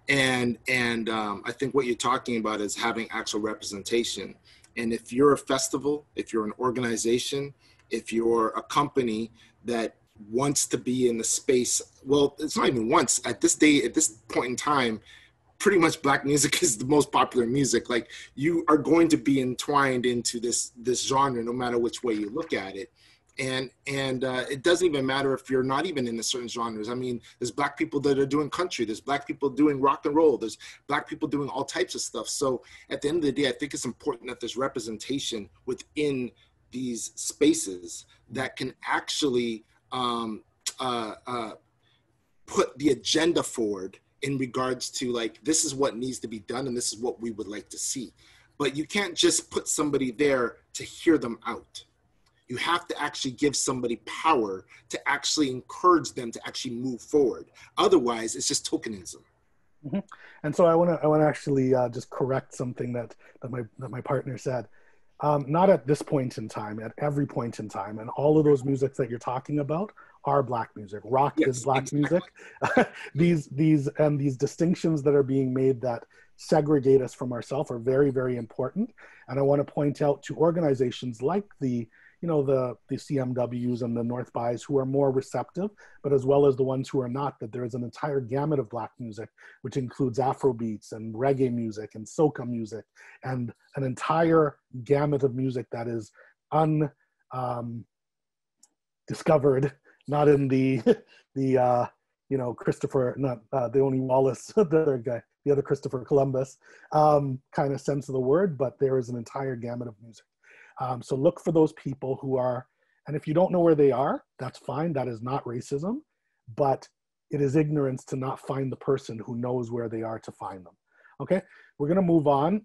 and I think what you're talking about is having actual representation. And if you're a festival, if you're an organization, if you're a company that wants to be in the space, well, it's not even once. At this point in time, pretty much Black music is the most popular music. Like, you are going to be entwined into this genre, no matter which way you look at it. And it doesn't even matter if you're not even in the certain genres. I mean, there's Black people that are doing country, there's Black people doing rock and roll, there's Black people doing all types of stuff. So at the end of the day, I think it's important that there's representation within these spaces that can actually put the agenda forward in regards to, like, this is what needs to be done and this is what we would like to see. But you can't just put somebody there to hear them out. You have to actually give somebody power to actually encourage them to actually move forward. Otherwise, it's just tokenism. Mm-hmm. And so I want to actually just correct something that my partner said. Not at this point in time, at every point in time, and all of those musics that you're talking about are Black music. Rock is Black music. these distinctions that are being made that segregate us from ourselves are very, very important. And I want to point out to organizations like the CMWs and the North Bys who are more receptive, but as well as the ones who are not, that there is an entire gamut of Black music, which includes Afro beats and reggae music and soca music, and an entire gamut of music that is discovered, not in the Christopher, not the only Wallace, the other guy, the other Christopher Columbus kind of sense of the word, but there is an entire gamut of music. So look for those people who are, and if you don't know where they are, that's fine. That is not racism, but it is ignorance to not find the person who knows where they are to find them. Okay, we're gonna move on.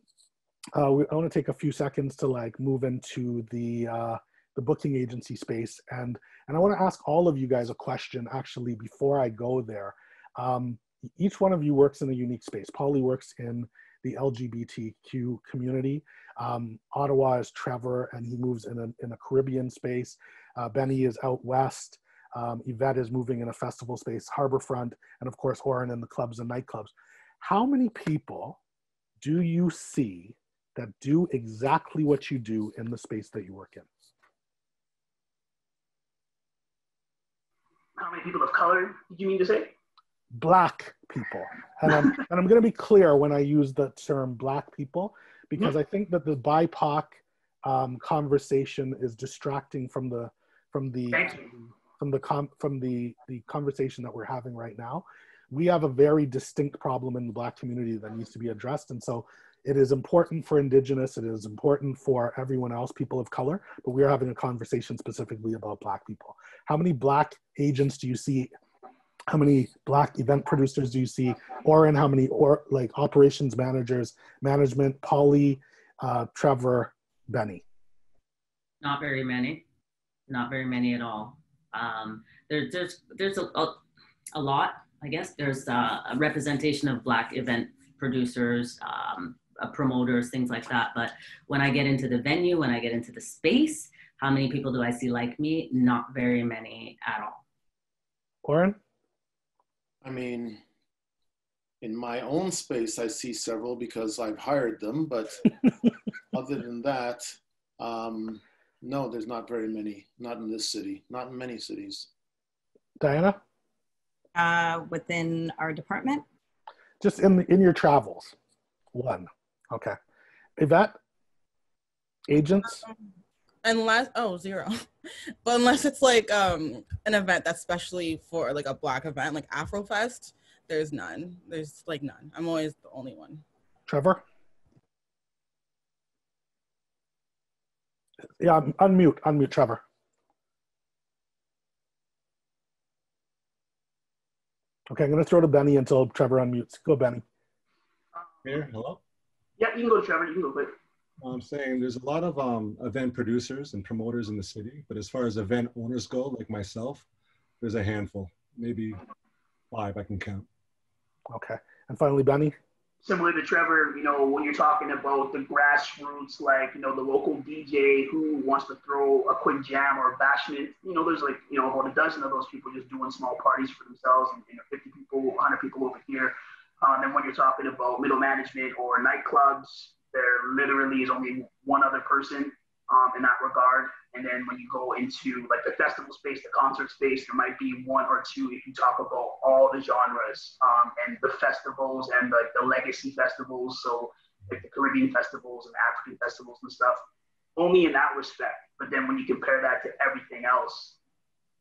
I want to take a few seconds to move into the booking agency space, and I want to ask all of you guys a question actually before I go there. Each one of you works in a unique space. Polly works in the LGBTQ community. Ottawa is Trevor, and he moves in a Caribbean space. Beni is out west. Yvette is moving in a festival space, Harborfront, and of course, Orin in the clubs and nightclubs. How many people do you see that do exactly what you do in the space that you work in? How many people of color did you mean to say? Black people. And I'm going to be clear when I use the term Black people, because I think that the BIPOC conversation is distracting from the conversation that we're having right now. We have a very distinct problem in the Black community that needs to be addressed, and so it is important for Indigenous, it is important for everyone else, people of color, but we are having a conversation specifically about Black people. How many Black agents do you see? How many Black event producers do you see? Orin, how many operations managers, management, Polly, Trevor, Beni? Not very many. Not very many at all. There's a lot, I guess. There's a representation of Black event producers, promoters, things like that. But when I get into the venue, when I get into the space, how many people do I see like me? Not very many at all. Orin? I mean, In my own space, I see several because I've hired them, but other than that, no, there's not very many, not in this city, not in many cities. Diana? Within our department? Just in your travels. One. Okay. Yvette? Agents? Unless, oh, zero. But unless it's like an event that's specially for like a Black event, like Afrofest, there's none. There's like none. I'm always the only one. Trevor? Yeah, unmute Trevor. Okay, I'm gonna throw to Beni until Trevor unmutes. Go, Beni. Here, hello? Yeah, you can go, Trevor. You can go quick. I'm saying there's a lot of event producers and promoters in the city, but as far as event owners go, like myself, there's a handful, maybe 5 I can count. Okay, and finally, Beni. Similar to Trevor, you know, when you're talking about the grassroots, like, you know, the local DJ who wants to throw a quick jam or a bashment, you know, there's like, you know, about a dozen of those people just doing small parties for themselves, and, you know, 50 people, 100 people over here. And when you're talking about middle management or nightclubs, there literally is only one other person in that regard. And then when you go into like the festival space, the concert space, there might be 1 or 2 if you talk about all the genres and the festivals and like the legacy festivals. So like the Caribbean festivals and African festivals and stuff, only in that respect. But then when you compare that to everything else,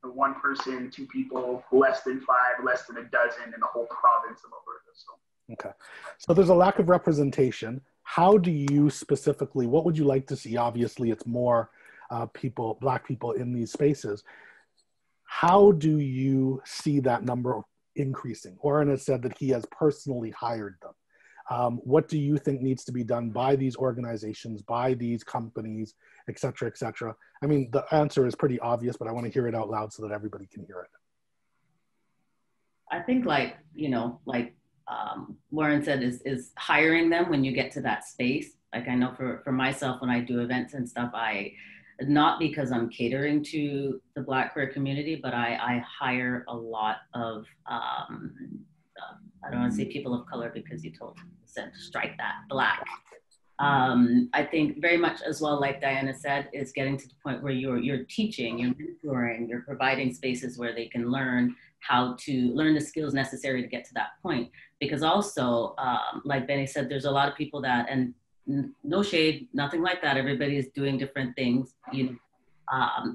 the 1 person, 2 people, less than 5, less than a dozen in the whole province of Alberta. So. Okay, so there's a lack of representation. How do you specifically, what would you like to see? Obviously, it's more people, Black people in these spaces. How do you see that number increasing? Orin has said that he has personally hired them. What do you think needs to be done by these organizations, by these companies, et cetera, et cetera? I mean, the answer is pretty obvious, but I want to hear it out loud so that everybody can hear it. I think like, you know, like Lauren said, is hiring them when you get to that space. Like I know for myself, when I do events and stuff, not because I'm catering to the Black queer community, but I hire a lot of, I don't want to say people of color because you said to strike that, Black. I think very much as well, like Diana said, is getting to the point where you're teaching, you're mentoring, you're providing spaces where they can learn how to learn the skills necessary to get to that point. Because also, like Beni said, there's a lot of people that, and no shade, nothing like that. Everybody is doing different things, you know.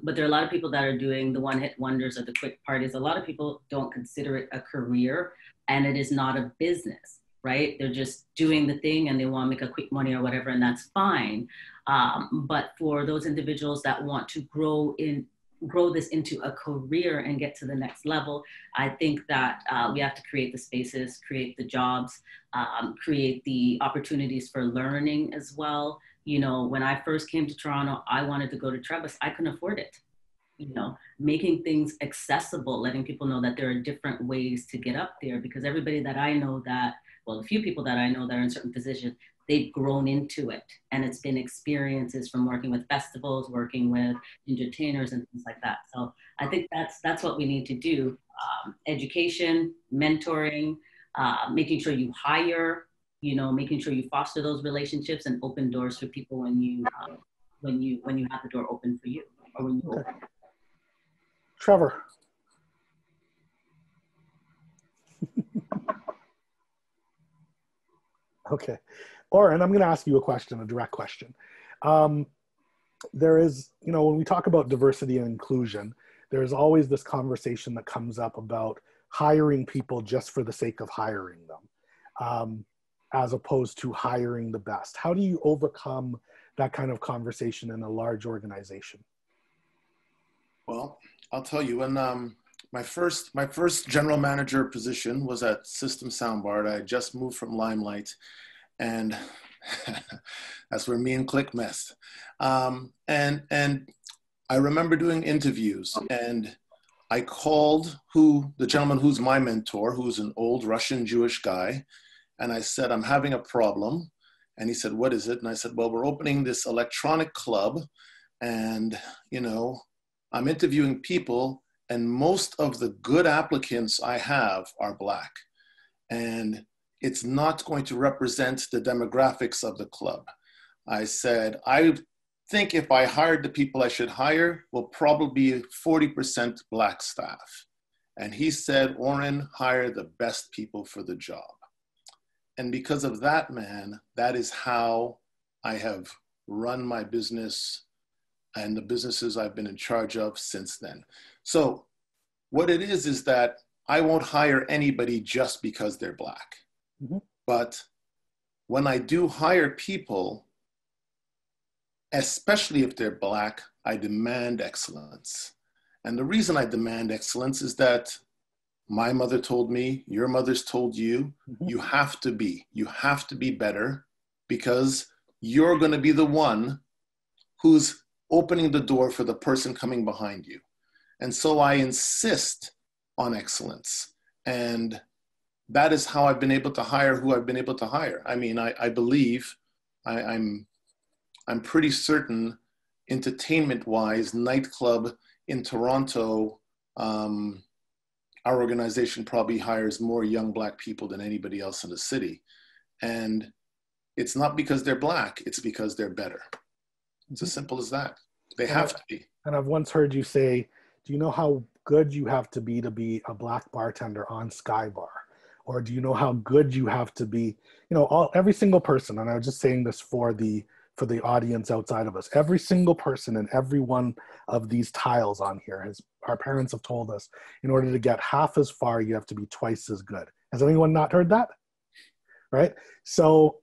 But there are a lot of people that are doing the one-hit wonders or the quick parties. A lot of people don't consider it a career, and it is not a business, right? They're just doing the thing and they want to make a quick money or whatever, and that's fine. But for those individuals that want to grow this into a career and get to the next level, I think that we have to create the spaces, create the jobs, create the opportunities for learning as well. You know, when I first came to Toronto, I wanted to go to Trevor. I couldn't afford it. You know, making things accessible, letting people know that there are different ways to get up there, because everybody that I know that, well, a few people that I know that are in certain positions, they've grown into it. And it's been experiences from working with festivals, working with entertainers and things like that. So I think that's what we need to do. Education, mentoring, making sure you hire, you know, making sure you foster those relationships and open doors for people when you have the door open for you, or when you open. Trevor. Okay. Orin, I'm going to ask you a question, a direct question. There is, you know, when we talk about diversity and inclusion, there's always this conversation that comes up about hiring people just for the sake of hiring them, as opposed to hiring the best. How do you overcome that kind of conversation in a large organization? Well, I'll tell you, when my first general manager position was at System Soundbar. I just moved from Limelight, and that's where me and Click messed. And I remember doing interviews, and I called the gentleman who's my mentor, who's an old Russian Jewish guy, and I said, I'm having a problem. And he said, what is it? And I said, well, we're opening this electronic club, and, you know, I'm interviewing people, and most of the good applicants I have are Black. And it's not going to represent the demographics of the club. I said, I think if I hired the people I should hire, will probably be 40% Black staff. And he said, Orin, hire the best people for the job. And because of that, man, that is how I have run my business and the businesses I've been in charge of since then. So what it is that I won't hire anybody just because they're Black. Mm-hmm. But when I do hire people, especially if they're Black, I demand excellence. And the reason I demand excellence is that my mother told me, your mother's told you, mm-hmm. you have to be better, because you're going to be the one who's opening the door for the person coming behind you. And so I insist on excellence. And that is how I've been able to hire who I've been able to hire. I mean, I believe, I'm pretty certain, entertainment-wise, nightclub in Toronto, our organization probably hires more young Black people than anybody else in the city. And it's not because they're Black, it's because they're better. It's as simple as that. They have to be. And I've once heard you say, do you know how good you have to be a Black bartender on Sky Bar? Or do you know how good you have to be, every single person, and I was just saying this for the audience outside of us, every single person in every one of these tiles on here, our parents have told us, in order to get half as far, you have to be twice as good. Has anyone not heard that? Right? So,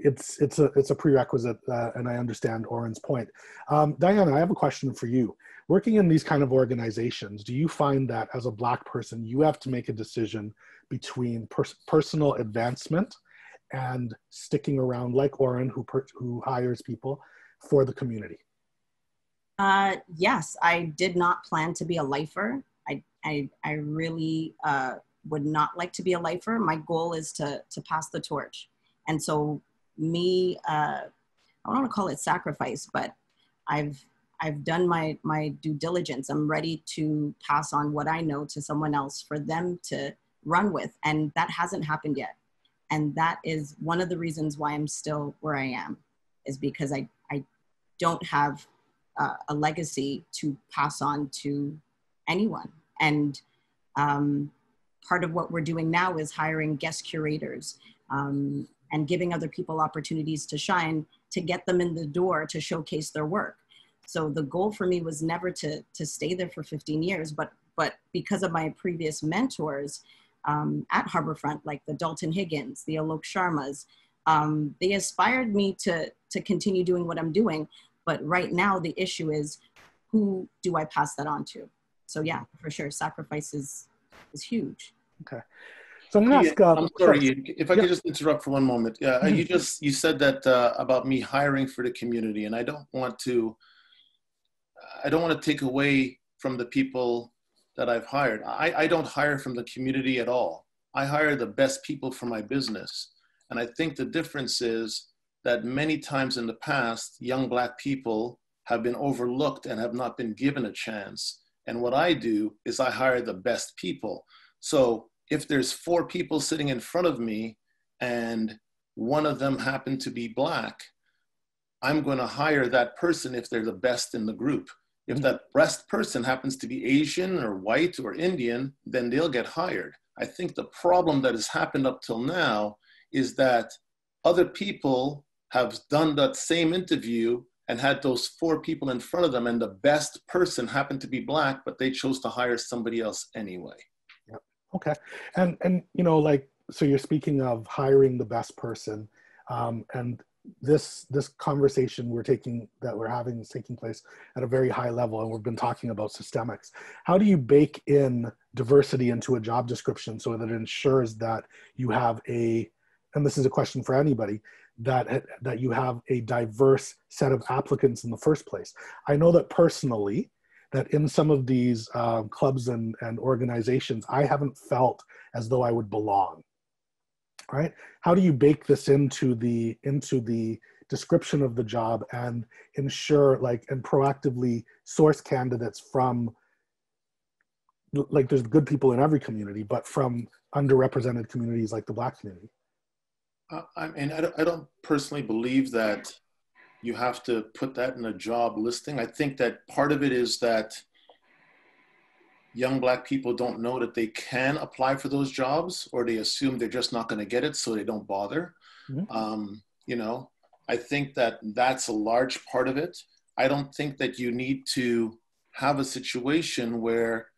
it's a prerequisite, and I understand Orin's point. Diana, I have a question for you. Working in these kind of organizations, do you find that as a Black person, you have to make a decision between personal advancement and sticking around, like Orin, who hires people for the community? Yes, I did not plan to be a lifer. I really would not like to be a lifer. My goal is to pass the torch. And so I don't want to call it sacrifice, but I've done my due diligence. I'm ready to pass on what I know to someone else for them to run with. And that hasn't happened yet. And that is one of the reasons why I'm still where I am, is because I don't have a legacy to pass on to anyone. And part of what we're doing now is hiring guest curators and giving other people opportunities to shine, to get them in the door to showcase their work. So the goal for me was never to stay there for 15 years, but because of my previous mentors at Harborfront, like the Dalton Higgins, the Alok Sharmas, they inspired me to continue doing what I'm doing. But right now the issue is, who do I pass that on to? So yeah, for sure, sacrifice is huge. Okay. So I'm going to ask. I'm sorry, if I could just interrupt for one moment. Yeah, you said that about me hiring for the community, and I don't want to take away from the people that I've hired. I don't hire from the community at all. I hire the best people for my business. And I think the difference is that many times in the past, young Black people have been overlooked and have not been given a chance. And what I do is I hire the best people. So if there's 4 people sitting in front of me and one of them happened to be Black, I'm going to hire that person if they're the best in the group. If that best person happens to be Asian or white or Indian, then they'll get hired. I think the problem that has happened up till now is that other people have done that same interview and had those 4 people in front of them, and the best person happened to be Black, but they chose to hire somebody else anyway. Yeah. Okay. And so you're speaking of hiring the best person, and this conversation we're having is taking place at a very high level, and we've been talking about systemics. How do you bake in diversity into a job description so that it ensures that you have and this is a question for anybody, that you have a diverse set of applicants in the first place? I know that personally, that in some of these clubs and organizations, I haven't felt as though I would belong. Right? How do you bake this into the description of the job and ensure and proactively source candidates from like there's good people in every community, but from underrepresented communities like the Black community. I mean, I don't personally believe that you have to put that in a job listing. I think that part of it is that young Black people don't know that they can apply for those jobs, or they assume they're just not going to get it, so they don't bother. Mm-hmm. You know, I think that that's a large part of it. I don't think that you need to have a situation where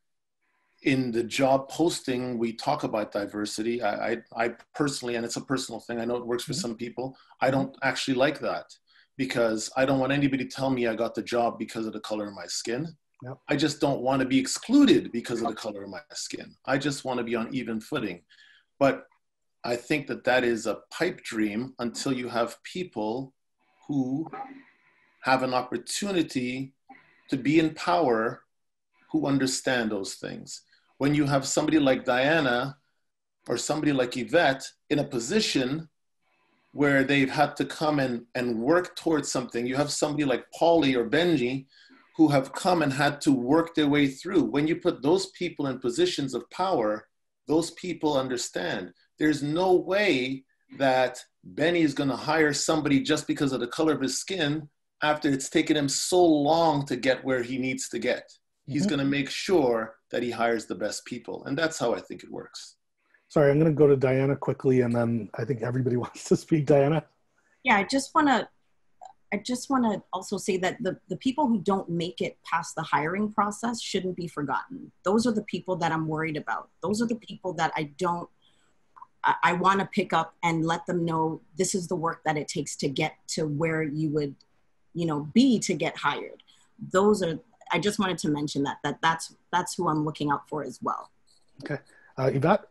in the job posting, we talk about diversity. I personally, and it's a personal thing, I know it works for some people, I don't actually like that, because I don't want anybody to tell me I got the job because of the color of my skin. Yep. I just don't want to be excluded because of the color of my skin. I just want to be on even footing. But I think that that is a pipe dream until you have people who have an opportunity to be in power, who understand those things. When you have somebody like Diana or somebody like Yvette in a position where they've had to come and work towards something, you have somebody like Polly or Beni who have come and had to work their way through. When you put those people in positions of power, those people understand. There's no way that Beni is going to hire somebody just because of the color of his skin after it's taken him so long to get where he needs to get. He's going to make sure that he hires the best people. And that's how I think it works. Sorry, I'm going to go to Diana quickly, and then I think everybody wants to speak. Diana? Yeah, I just want to also say that the people who don't make it past the hiring process shouldn't be forgotten. Those are the people that I'm worried about. Those are the people that I want to pick up and let them know this is the work that it takes to get to where you would, be to get hired. I just wanted to mention that's who I'm looking out for as well. Okay. Yvette?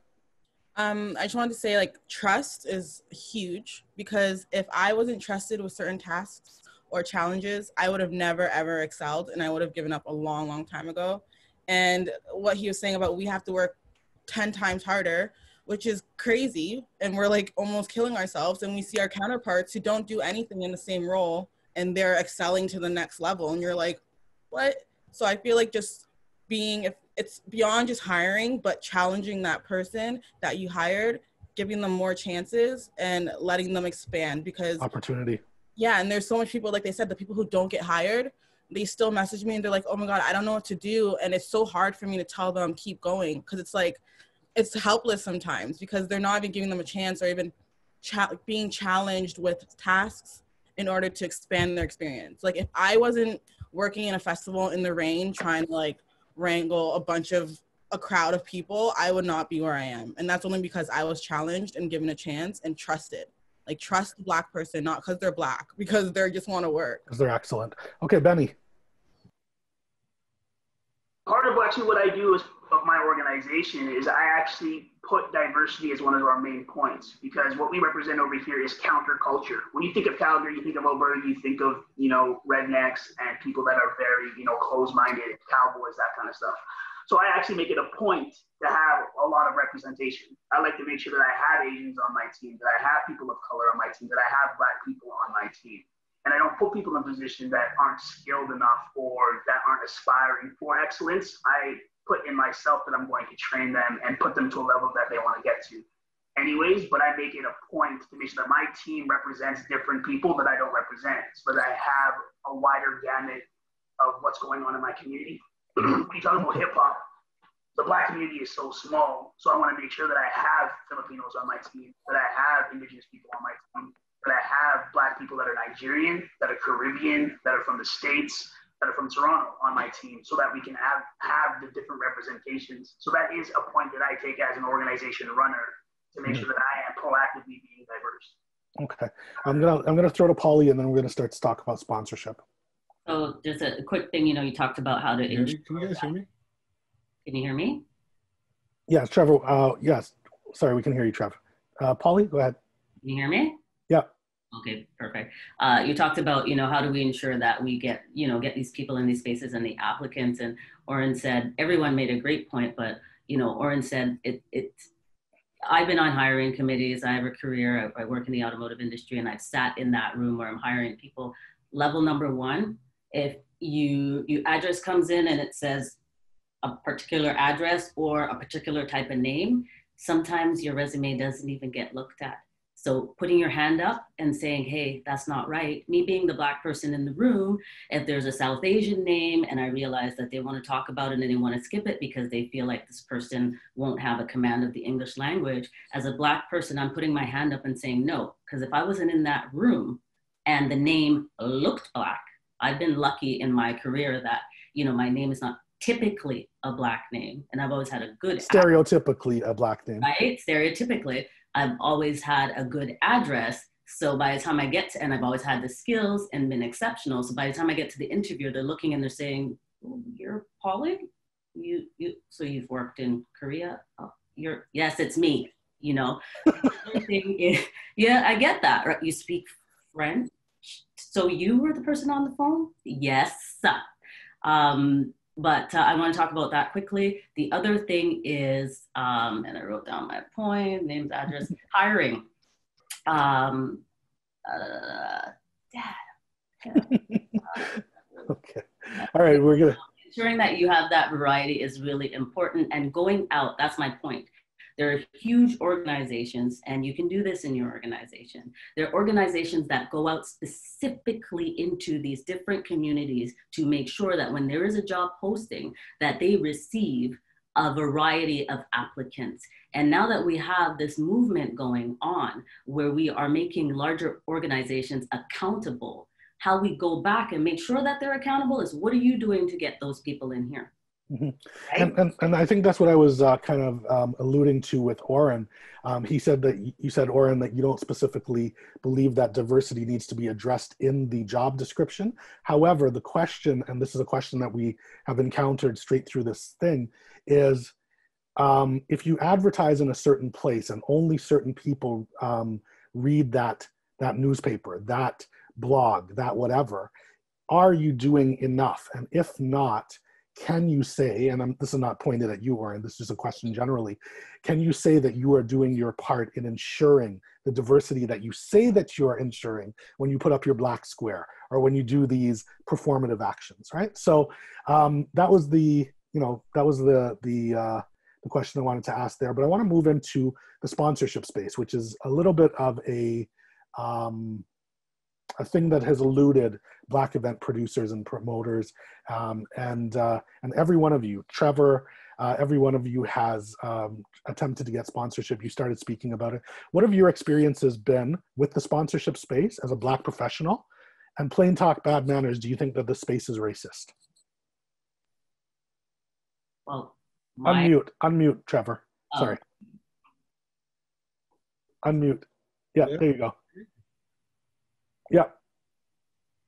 I just wanted to say, trust is huge, because if I wasn't trusted with certain tasks or challenges, I would have never, ever excelled, and I would have given up a long, long time ago. And what he was saying about we have to work 10 times harder, which is crazy, and we're almost killing ourselves, and we see our counterparts who don't do anything in the same role, and they're excelling to the next level, and you're like, what? So I feel like just if it's beyond just hiring, but challenging that person that you hired, giving them more chances and letting them expand, because opportunity. Yeah. And there's so much people, like they said, the people who don't get hired, they still message me and they're like, oh my God, I don't know what to do. And it's so hard for me to tell them keep going. Cause it's helpless sometimes, because they're not even giving them a chance or even being challenged with tasks in order to expand their experience. If I wasn't working in a festival in the rain, trying to wrangle a crowd of people, I would not be where I am. And that's only because I was challenged and given a chance and trusted. Trust the Black person, not because they're Black, because they just want to work. Because they're excellent. Okay, Beni. Part of what I do of my organization is I actually put diversity as one of our main points, because what we represent over here is counterculture. When you think of Calgary, you think of Alberta, you think of, rednecks and people that are very, closed-minded, cowboys, that kind of stuff. So I actually make it a point to have a lot of representation. I like to make sure that I have Asians on my team, that I have people of color on my team, that I have Black people on my team. And I don't put people in positions that aren't skilled enough or that aren't aspiring for excellence. I put in myself that I'm going to train them and put them to a level that they want to get to anyways, but I make it a point to make sure that my team represents different people that I don't represent, so that I have a wider gamut of what's going on in my community. When you talk about hip hop, the Black community is so small, so I want to make sure that I have Filipinos on my team, that I have Indigenous people on my team, that I have Black people that are Nigerian, that are Caribbean, that are from the States, that are from Toronto on my team, so that we can have the different representations. So that is a point that I take as an organization runner to make sure that I am proactively being diverse. Okay, I'm gonna throw to Polly, and then we're gonna start to talk about sponsorship. So just a quick thing, you talked about how to. Can you guys hear me? Can you hear me? Yes, Trevor. Yes, sorry, we can hear you, Trevor. Polly, go ahead. Can you hear me? Yeah. Okay, perfect. You talked about, how do we ensure that we get these people in these spaces and the applicants, and Orin said, everyone made a great point, but, Orin said I've been on hiring committees. I have a career. I work in the automotive industry, and I've sat in that room where I'm hiring people. Level number one, if you address comes in and it says a particular address or a particular type of name, sometimes your resume doesn't even get looked at. So putting your hand up and saying, hey, that's not right. Me being the Black person in the room, if there's a South Asian name and I realize that they want to talk about it and they want to skip it because they feel like this person won't have a command of the English language, as a Black person, I'm putting my hand up and saying no. Because if I wasn't in that room and the name looked Black, I've been lucky in my career that, you know, my name is not typically a Black name. And I've always had a good stereotypically a Black name. Right? Stereotypically. I've always had a good address. So by the time I get to, and I've always had the skills and been exceptional. So by the time I get to the interview, they're looking and they're saying, oh, you're Polly? So you've worked in Korea? Oh, yes, it's me, you know. Yeah, I get that, right? You speak French? So you were the person on the phone? Yes. But I want to talk about that quickly. The other thing is, and I wrote down my point, names, address, hiring. Okay. All right, we're going to. Ensuring that you have that variety is really important, and going out, that's my point. There are huge organizations, and you can do this in your organization. There are organizations that go out specifically into these different communities to make sure that when there is a job posting, that they receive a variety of applicants. And now that we have this movement going on where we are making larger organizations accountable, how we go back and make sure that they're accountable is, what are you doing to get those people in here? Mm-hmm. Right? And I think that's what I was kind of alluding to with Orin. He said that you said, Orin, that you don't specifically believe that diversity needs to be addressed in the job description. However, the question, and this is a question that we have encountered straight through this thing, is if you advertise in a certain place and only certain people read that newspaper, that blog, that whatever, are you doing enough? And if not, can you say, and this is not pointed at you, Orin, this is just a question generally, can you say that you are doing your part in ensuring the diversity that you say that you are ensuring when you put up your black square or when you do these performative actions, right? So that was the question I wanted to ask there, but I want to move into the sponsorship space, which is a little bit of a thing that has eluded Black event producers and promoters, and every one of you, Trevor, every one of you has attempted to get sponsorship. You started speaking about it. What have your experiences been with the sponsorship space as a Black professional? And plain talk, bad manners, do you think that the space is racist? Well, unmute, Trevor. Sorry. Unmute. Yeah, there you go. Yeah.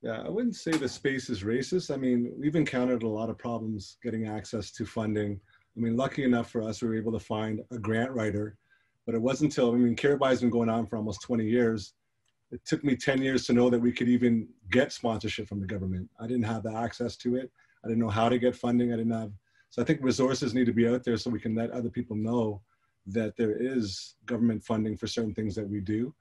Yeah, I wouldn't say the space is racist. I mean, we've encountered a lot of problems getting access to funding. I mean, lucky enough for us, we were able to find a grant writer, but it wasn't until, Carivibe has been going on for almost 20 years. It took me 10 years to know that we could even get sponsorship from the government. I didn't have the access to it. I didn't know how to get funding. So I think resources need to be out there so we can let other people know that there is government funding for certain things that we do.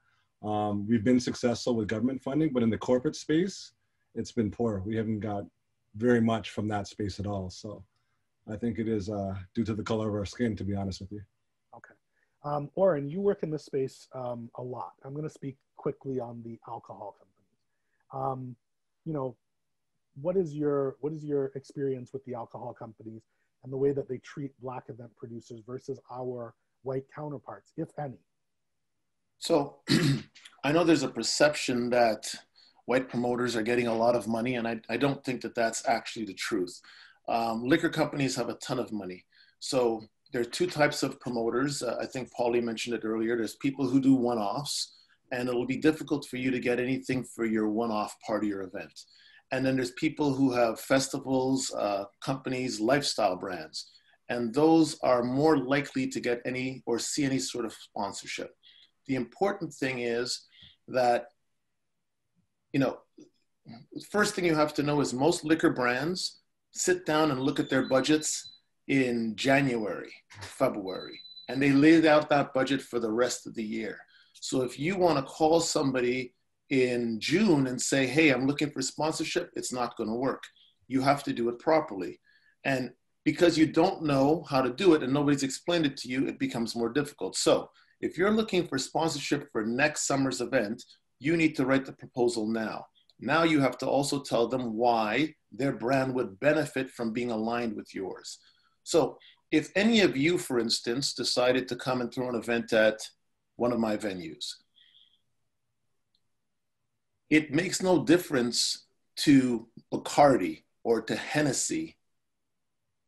We've been successful with government funding, but in the corporate space, it's been poor. We haven't got very much from that space at all. So I think it is due to the color of our skin, to be honest with you. Okay. Orin, you work in this space a lot. I'm going to speak quickly on the alcohol companies. What is your experience with the alcohol companies and the way that they treat Black event producers versus our white counterparts, if any? So I know there's a perception that white promoters are getting a lot of money, and I don't think that that's actually the truth. Liquor companies have a ton of money. So there are two types of promoters. I think Polly mentioned it earlier. There's people who do one-offs, and it'll be difficult for you to get anything for your one-off party or event. And then there's people who have festivals, companies, lifestyle brands, and those are more likely to get any or see any sort of sponsorship. The important thing is that, first thing you have to know is most liquor brands sit down and look at their budgets in January, February, and they laid out that budget for the rest of the year. So if you want to call somebody in June and say, hey, I'm looking for sponsorship, it's not going to work. You have to do it properly. And because you don't know how to do it and nobody's explained it to you, it becomes more difficult. So if you're looking for sponsorship for next summer's event, you need to write the proposal now. Now you have to also tell them why their brand would benefit from being aligned with yours. So if any of you, for instance, decided to come and throw an event at one of my venues, it makes no difference to Bacardi or to Hennessy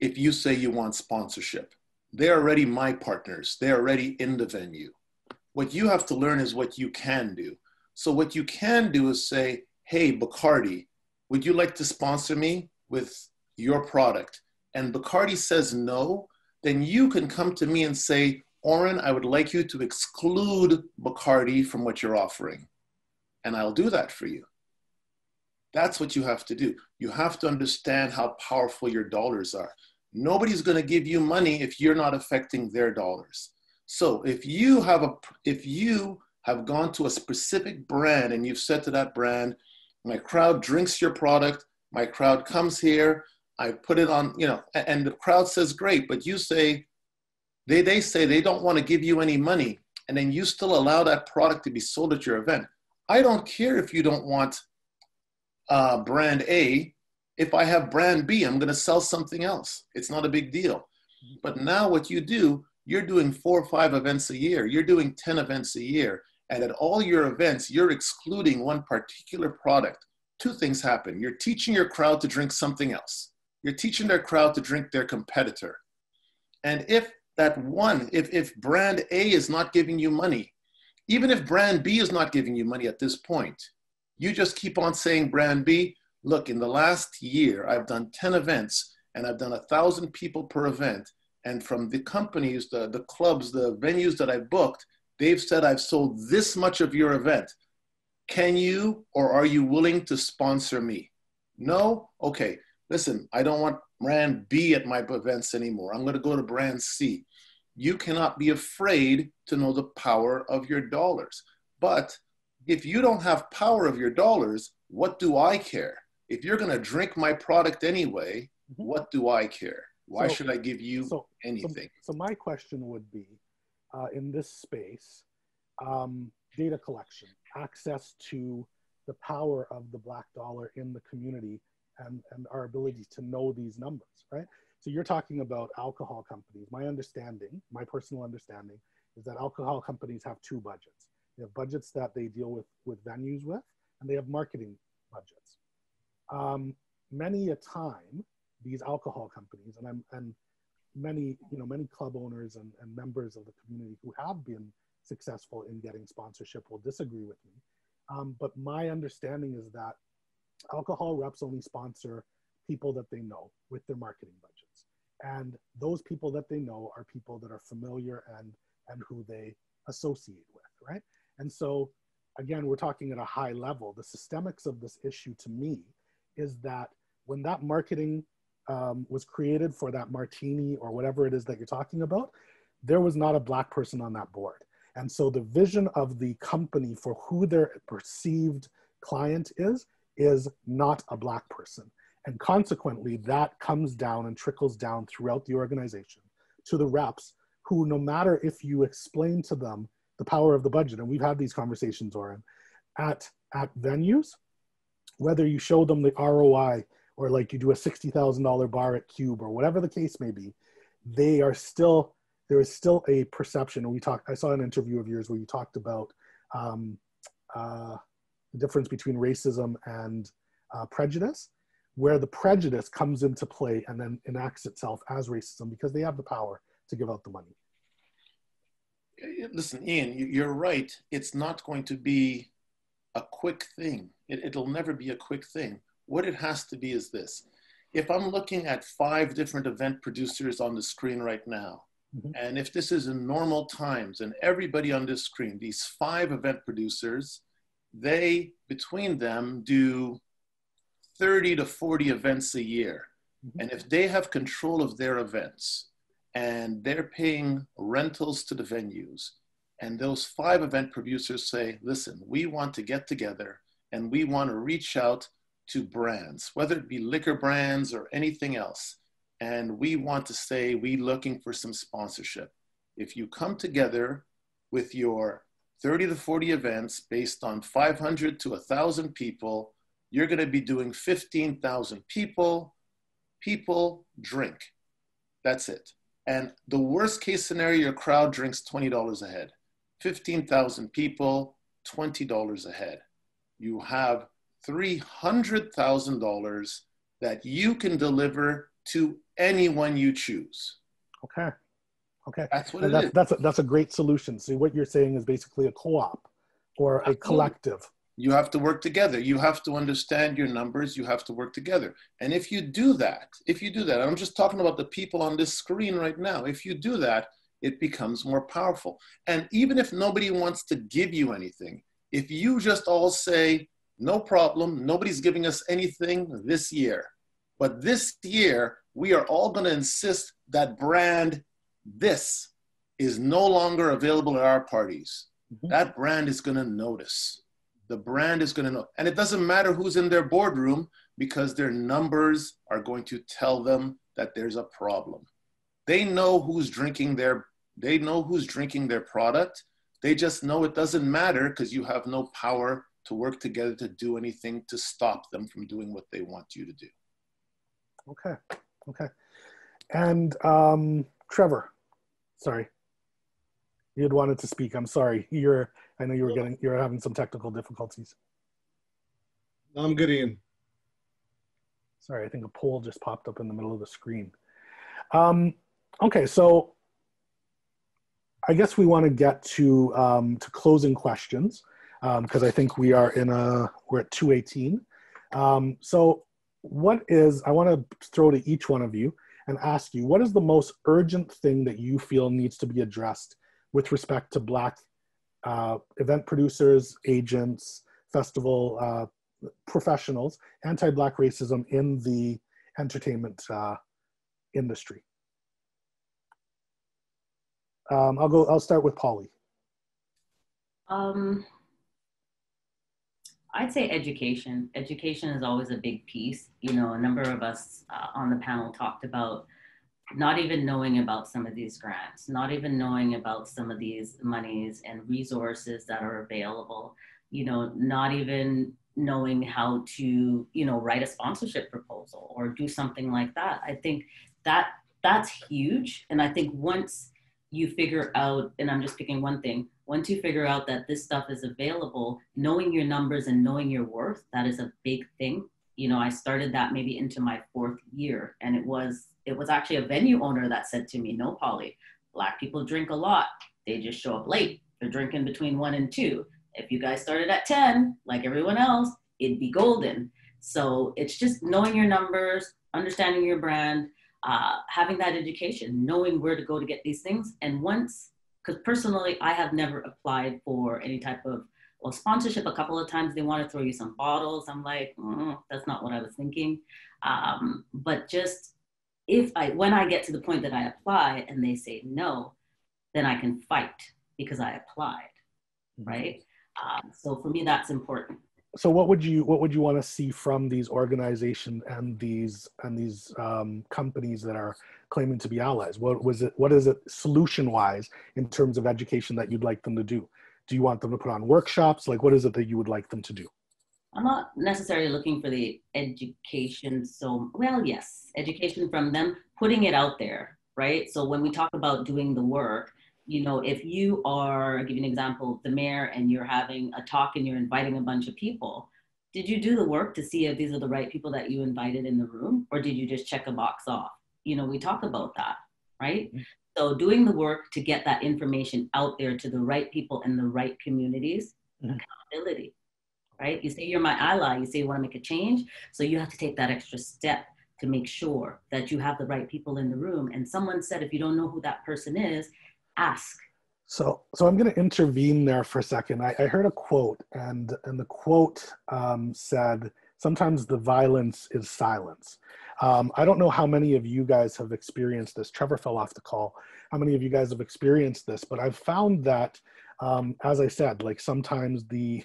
if you say you want sponsorship. They're already my partners. They're already in the venue. What you have to learn is what you can do. So what you can do is say, hey, Bacardi, would you like to sponsor me with your product? And Bacardi says no, then you can come to me and say, Orin, I would like you to exclude Bacardi from what you're offering. And I'll do that for you. That's what you have to do. You have to understand how powerful your dollars are. Nobody's going to give you money if you're not affecting their dollars. So if you have gone to a specific brand and you've said to that brand, my crowd drinks your product, my crowd comes here, I put it on, and the crowd says, great, but you say, they say they don't want to give you any money, and then you still allow that product to be sold at your event. I don't care if you don't want brand A. If I have brand B, I'm going to sell something else. It's not a big deal. But now what you do, you're doing 4 or 5 events a year. You're doing 10 events a year. And at all your events, you're excluding one particular product. 2 things happen. You're teaching your crowd to drink something else. You're teaching their crowd to drink their competitor. And if brand A is not giving you money, even if brand B is not giving you money at this point, you just keep on saying brand B, look, in the last year, I've done 10 events and I've done 1,000 people per event. And from the companies, the clubs, the venues that I've booked, they've said I've sold this much of your event. Can you, or are you willing to sponsor me? No? Okay, listen, I don't want brand B at my events anymore. I'm going to go to brand C. You cannot be afraid to know the power of your dollars. But if you don't have power of your dollars, what do I care? If you're going to drink my product anyway, what do I care? Why should I give you anything? So my question would be, in this space, data collection, access to the power of the black dollar in the community and our ability to know these numbers, right? So you're talking about alcohol companies. My understanding, my personal understanding, is that alcohol companies have 2 budgets. They have budgets that they deal with venues with, and they have marketing budgets. Many a time, these alcohol companies, and many club owners and members of the community who have been successful in getting sponsorship will disagree with me. But my understanding is that alcohol reps only sponsor people that they know with their marketing budgets. And those people that they know are people that are familiar and who they associate with, right? And so, again, we're talking at a high level. The systemics of this issue to me is that when that marketing was created for that martini or whatever it is that you're talking about, there was not a black person on that board. And so the vision of the company for who their perceived client is not a black person. And consequently, that comes down and trickles down throughout the organization to the reps who, no matter if you explain to them the power of the budget, and we've had these conversations, Orin, at venues, whether you show them the ROI or like you do a $60,000 bar at Cube or whatever the case may be, there is still a perception. And I saw an interview of yours where you talked about the difference between racism and prejudice, where the prejudice comes into play and then enacts itself as racism because they have the power to give out the money. Listen, Ian, you're right. It's not going to be a quick thing. It'll never be a quick thing. What it has to be is this. If I'm looking at 5 different event producers on the screen right now, and if this is in normal times and everybody on this screen, these 5 event producers, they, between them, do 30 to 40 events a year. And if they have control of their events and they're paying rentals to the venues, and those 5 event producers say, listen, we want to get together and we want to reach out to brands, whether it be liquor brands or anything else. and we want to say we're looking for some sponsorship. If you come together with your 30 to 40 events based on 500 to 1,000 people, you're going to be doing 15,000 people. People drink. That's it. And the worst case scenario, your crowd drinks $20 a head. 15,000 people, $20 a head. You have $300,000 that you can deliver to anyone you choose. Okay. Okay. That's what and it is. That's a great solution. So what you're saying is basically a co-op or a collective. You have to work together. You have to understand your numbers. You have to work together. And if you do that, I'm just talking about the people on this screen right now. If you do that, it becomes more powerful. And even if nobody wants to give you anything, if you just all say, no problem, nobody's giving us anything this year, but this year, we are all going to insist that brand this is no longer available at our parties. Mm-hmm. That brand is going to notice. The brand is going to know. And it doesn't matter who's in their boardroom because their numbers are going to tell them that there's a problem. They know who's drinking their product. They just know it doesn't matter because you have no power to work together to do anything to stop them from doing what they want you to do. Okay. Okay. And Trevor, sorry. You had wanted to speak. I'm sorry. I know you're having some technical difficulties. I'm good, Ian. Sorry, I think a poll just popped up in the middle of the screen. Okay, so I guess we want to get to closing questions because I think we're at 2:18. So I want to throw to each one of you and ask you, what is the most urgent thing that you feel needs to be addressed with respect to Black event producers, agents, festival professionals, anti-Black racism in the entertainment industry? I'll start with Polly. I'd say education. Education is always a big piece. You know, a number of us on the panel talked about not even knowing about some of these grants, not even knowing about some of these monies and resources that are available, you know, not even knowing how to, you know, write a sponsorship proposal or do something like that. I think that's huge. And I think once you figure out, and I'm just picking one thing, once you figure out that this stuff is available, knowing your numbers and knowing your worth, that is a big thing. You know, I started that maybe into my 4th year, and it was actually a venue owner that said to me, no, Polly, Black people drink a lot. They just show up late. They're drinking between 1 and 2. If you guys started at 10, like everyone else, it'd be golden. So it's just knowing your numbers, understanding your brand, having that education, knowing where to go to get these things. And because personally, I have never applied for any type of, sponsorship. A couple of times they want to throw you some bottles. I'm like, that's not what I was thinking. But just when I get to the point that I apply and they say no, then I can fight because I applied, right? So for me, that's important. So what would you want to see from these organizations and these companies that are claiming to be allies? What is it solution-wise in terms of education that you'd like them to do? Do you want them to put on workshops? Like, what is it that you would like them to do? I'm not necessarily looking for the education. Yes, education from them, putting it out there, right? So when we talk about doing the work, you know, if you are, I'll give you an example, the mayor, and you're having a talk and you're inviting a bunch of people, did you do the work to see if these are the right people that you invited in the room, or did you just check a box off? You know, we talk about that, right? Mm-hmm. So doing the work to get that information out there to the right people in the right communities, accountability, right? You say you're my ally, you say you want to make a change, so you have to take that extra step to make sure that you have the right people in the room. And someone said, if you don't know who that person is, ask. So I'm going to intervene there for a second. I heard a quote, and the quote said, sometimes the violence is silence. I don't know how many of you guys have experienced this. Trevor fell off the call. How many of you guys have experienced this? But I've found that As I said, like sometimes the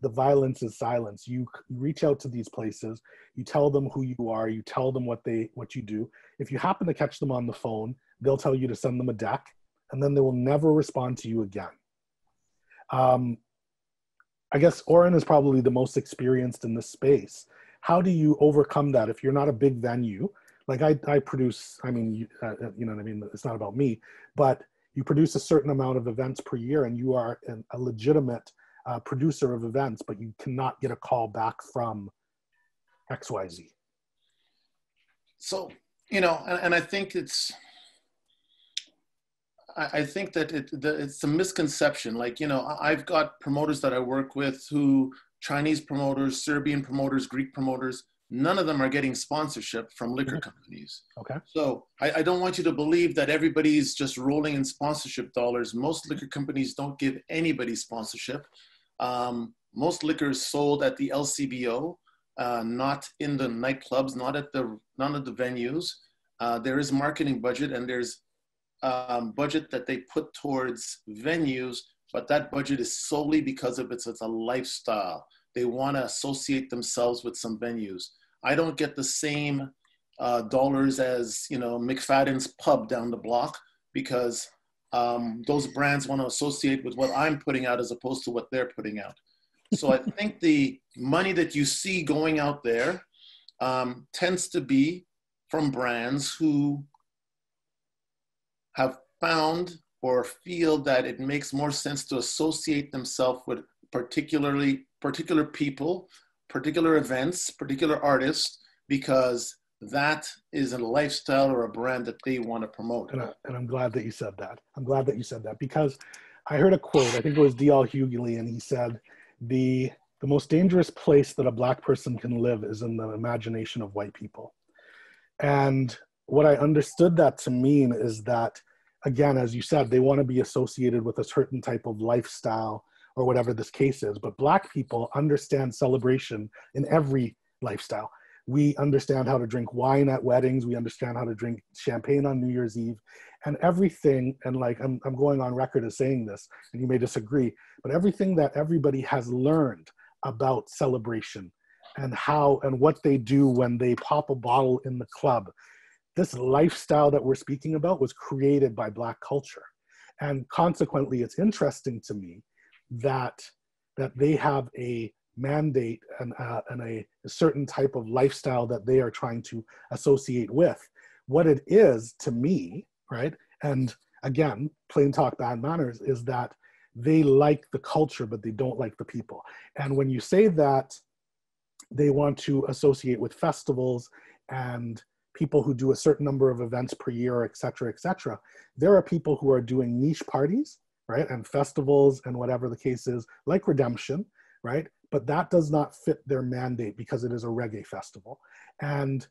the violence is silence. You reach out to these places, you tell them who you are, you tell them what you do. If you happen to catch them on the phone, they'll tell you to send them a deck, and then they will never respond to you again. I guess Orin is probably the most experienced in this space. How do you overcome that if you're not a big venue? Like I produce, I mean, you know what I mean? It's not about me, but you produce a certain amount of events per year and you are a legitimate producer of events, but you cannot get a call back from XYZ. So, you know, and I think I think that it's a misconception. Like, you know, I've got promoters that I work with who, Chinese promoters, Serbian promoters, Greek promoters, none of them are getting sponsorship from liquor companies. Okay. So I don't want you to believe that everybody's just rolling in sponsorship dollars. Most liquor companies don't give anybody sponsorship. Most liquor is sold at the LCBO, not in the nightclubs, none of the venues. There is marketing budget and there's budget that they put towards venues, but that budget is solely because of it's a lifestyle. They want to associate themselves with some venues. I don't get the same dollars as, you know, McFadden's pub down the block because those brands want to associate with what I'm putting out as opposed to what they're putting out. So I think the money that you see going out there tends to be from brands who have found or feel that it makes more sense to associate themselves with particular people, particular events, particular artists, because that is a lifestyle or a brand that they want to promote. And I'm glad that you said that. I'm glad that you said that because I heard a quote, I think it was D.L. Hughley, and he said, the most dangerous place that a Black person can live is in the imagination of white people. And what I understood that to mean is that, again, as you said, they want to be associated with a certain type of lifestyle or whatever this case is. But Black people understand celebration in every lifestyle. We understand how to drink wine at weddings. We understand how to drink champagne on New Year's Eve and everything. And like, I'm going on record as saying this, and you may disagree, but everything that everybody has learned about celebration and how and what they do when they pop a bottle in the club, this lifestyle that we're speaking about was created by Black culture. And consequently, it's interesting to me that they have a mandate and a certain type of lifestyle that they are trying to associate with. What it is to me, right? And again, plain talk, bad manners, is that they like the culture, but they don't like the people. And when you say that they want to associate with festivals and people who do a certain number of events per year, et cetera, there are people who are doing niche parties, right? And festivals and whatever the case is, like Redemption, right? But that does not fit their mandate because it is a reggae festival. And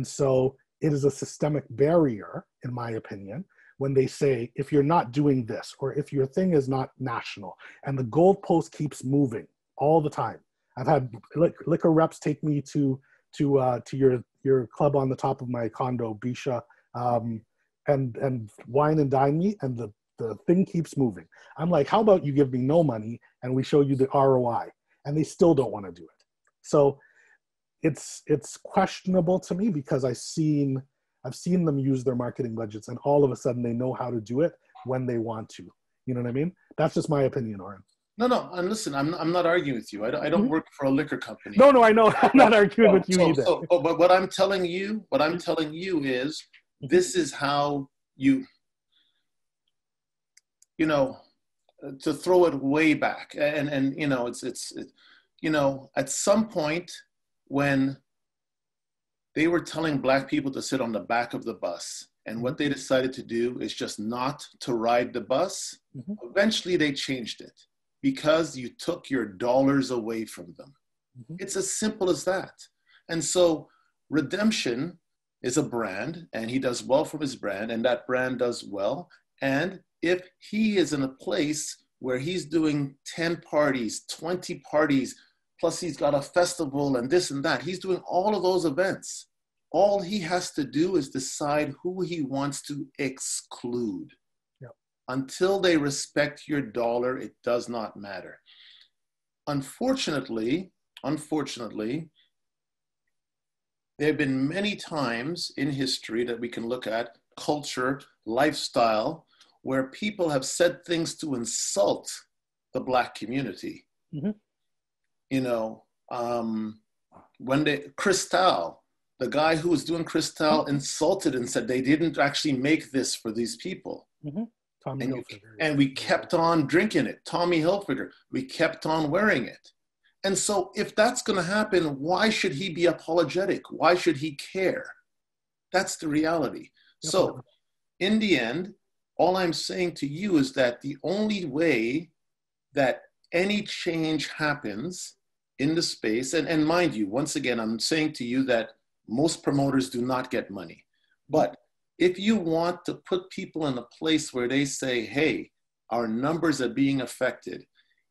so it is a systemic barrier, in my opinion, when they say, if you're not doing this, or if your thing is not national, and the goalpost keeps moving all the time. I've had liquor reps take me to your club on the top of my condo, Bisha, and wine and dine me, and the thing keeps moving. I'm like, how about you give me no money and we show you the ROI? And they still don't want to do it. So it's questionable to me because I've seen them use their marketing budgets and all of a sudden they know how to do it when they want to. You know what I mean? That's just my opinion, Orin. No, and listen, I'm not arguing with you. I don't work for a liquor company. No, I know. I'm not arguing with you either. But what I'm telling you is this is how you know, to throw it way back. And you know, it's you know, at some point when they were telling Black people to sit on the back of the bus, and what they decided to do is just not to ride the bus, eventually they changed it because you took your dollars away from them. It's as simple as that. And so Redemption is a brand, and he does well from his brand, and that brand does well. And if he is in a place where he's doing 10 parties, 20 parties, plus he's got a festival and this and that, he's doing all of those events. All he has to do is decide who he wants to exclude. Yep. until they respect your dollar, it does not matter. Unfortunately, there have been many times in history that we can look at, culture, lifestyle, where people have said things to insult the Black community. Mm-hmm. You know, Cristal, the guy who was doing Cristal insulted and said they didn't actually make this for these people. Mm-hmm. And we kept on drinking it. Tommy Hilfiger, we kept on wearing it. And so if that's going to happen, why should he be apologetic? Why should he care? That's the reality. Yep. So in the end, all I'm saying to you is that the only way that any change happens in the space, and mind you, once again, I'm saying to you that most promoters do not get money. But if you want to put people in a place where they say, hey, our numbers are being affected,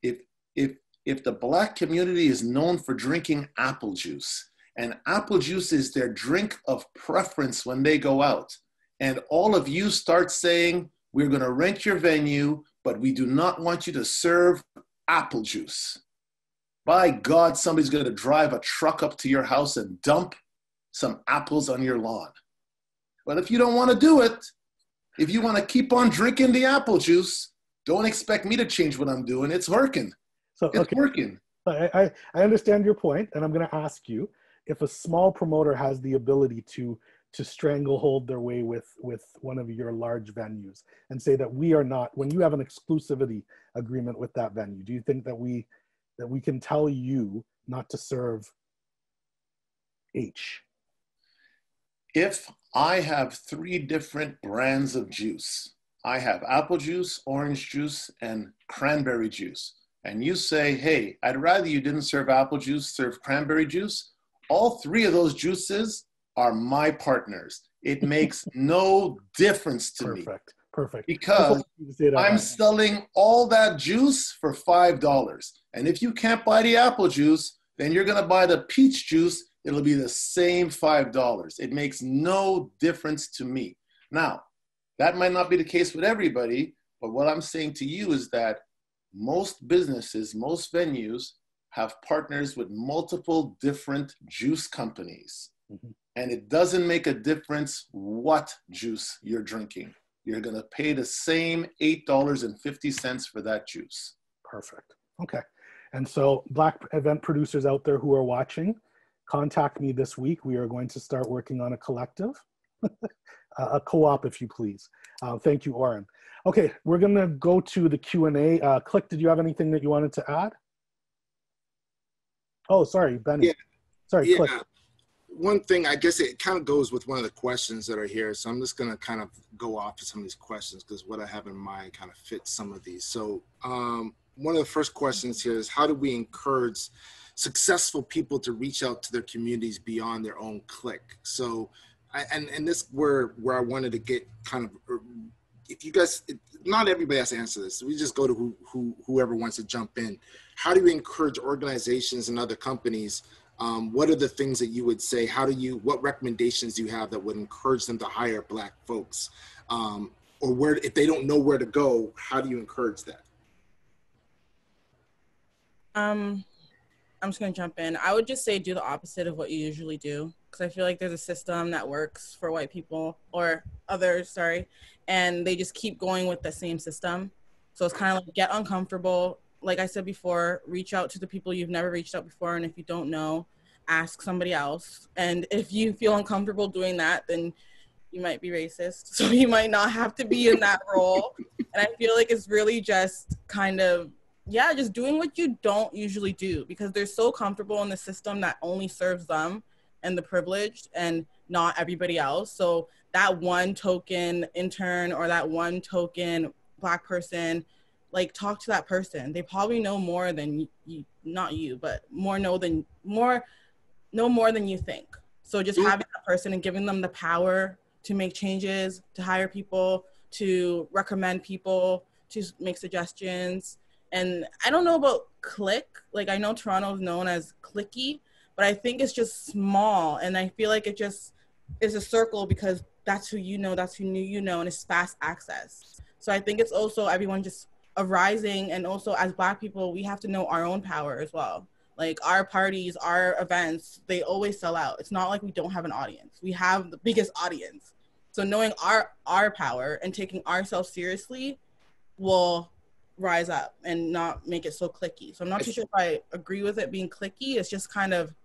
if the Black community is known for drinking apple juice, and apple juice is their drink of preference when they go out, and all of you start saying, we're going to rent your venue, but we do not want you to serve apple juice. By God, somebody's going to drive a truck up to your house and dump some apples on your lawn. But if you don't want to do it, if you want to keep on drinking the apple juice, don't expect me to change what I'm doing. It's working. It's working. I understand your point, and I'm going to ask you, if a small promoter has the ability to stranglehold their way with one of your large venues and say that we are not, when you have an exclusivity agreement with that venue, do you think that we can tell you not to serve H? If I have 3 different brands of juice, I have apple juice, orange juice, and cranberry juice, and you say, hey, I'd rather you didn't serve apple juice, serve cranberry juice, all 3 of those juices are my partners. It makes no difference to me. Perfect. Because I'm selling all that juice for $5. And if you can't buy the apple juice, then you're going to buy the peach juice. It'll be the same $5. It makes no difference to me. Now, that might not be the case with everybody, but what I'm saying to you is that most businesses, most venues have partners with multiple different juice companies. Mm-hmm. And it doesn't make a difference what juice you're drinking. You're going to pay the same $8.50 for that juice. Perfect. Okay. And so Black event producers out there who are watching, contact me this week. We are going to start working on a collective, a co-op, if you please. Thank you, Orin. Okay, we're going to go to the Q&A. Click, did you have anything that you wanted to add? Oh, sorry, Beni. Yeah. Sorry, Click. One thing, I guess it kind of goes with one of the questions that are here. So I'm just going to kind of go off of some of these questions because what I have in mind kind of fits some of these. So one of the first questions here is, how do we encourage successful people to reach out to their communities beyond their own clique? So, and this where I wanted to get kind of, if you guys, not everybody has to answer this. So we just go to whoever wants to jump in. How do we encourage organizations and other companies? What are the things that you would say? What recommendations do you have that would encourage them to hire Black folks? Or where, if they don't know where to go, how do you encourage that? I'm just gonna jump in. I would just say do the opposite of what you usually do, because I feel like there's a system that works for white people or others, and they just keep going with the same system. So it's kind of like, get uncomfortable. Like I said before, reach out to the people you've never reached out before, and if you don't know, ask somebody else. And if you feel uncomfortable doing that, then you might be racist, so you might not have to be in that role. And I feel like it's really just kind of, just doing what you don't usually do, because they're so comfortable in the system that only serves them and the privileged and not everybody else. So that one token intern or that one token Black person, like, talk to that person. They probably know more than you, not you, but know more than you think. So just having that person and giving them the power to make changes, to hire people, to recommend people, to make suggestions. And I don't know about clique. Like, I know Toronto is known as cliquey, but I think it's just small. And I feel like it just is a circle because that's who you know, that's who you know, and it's fast access. So I think it's also everyone just arising, and also as Black people, we have to know our own power as well. Like our parties, our events, they always sell out. It's not like we don't have an audience. We have the biggest audience. So knowing our power and taking ourselves seriously will rise up and not make it so cliquey. So I'm not too sure if I agree with it being cliquey. It's just kind of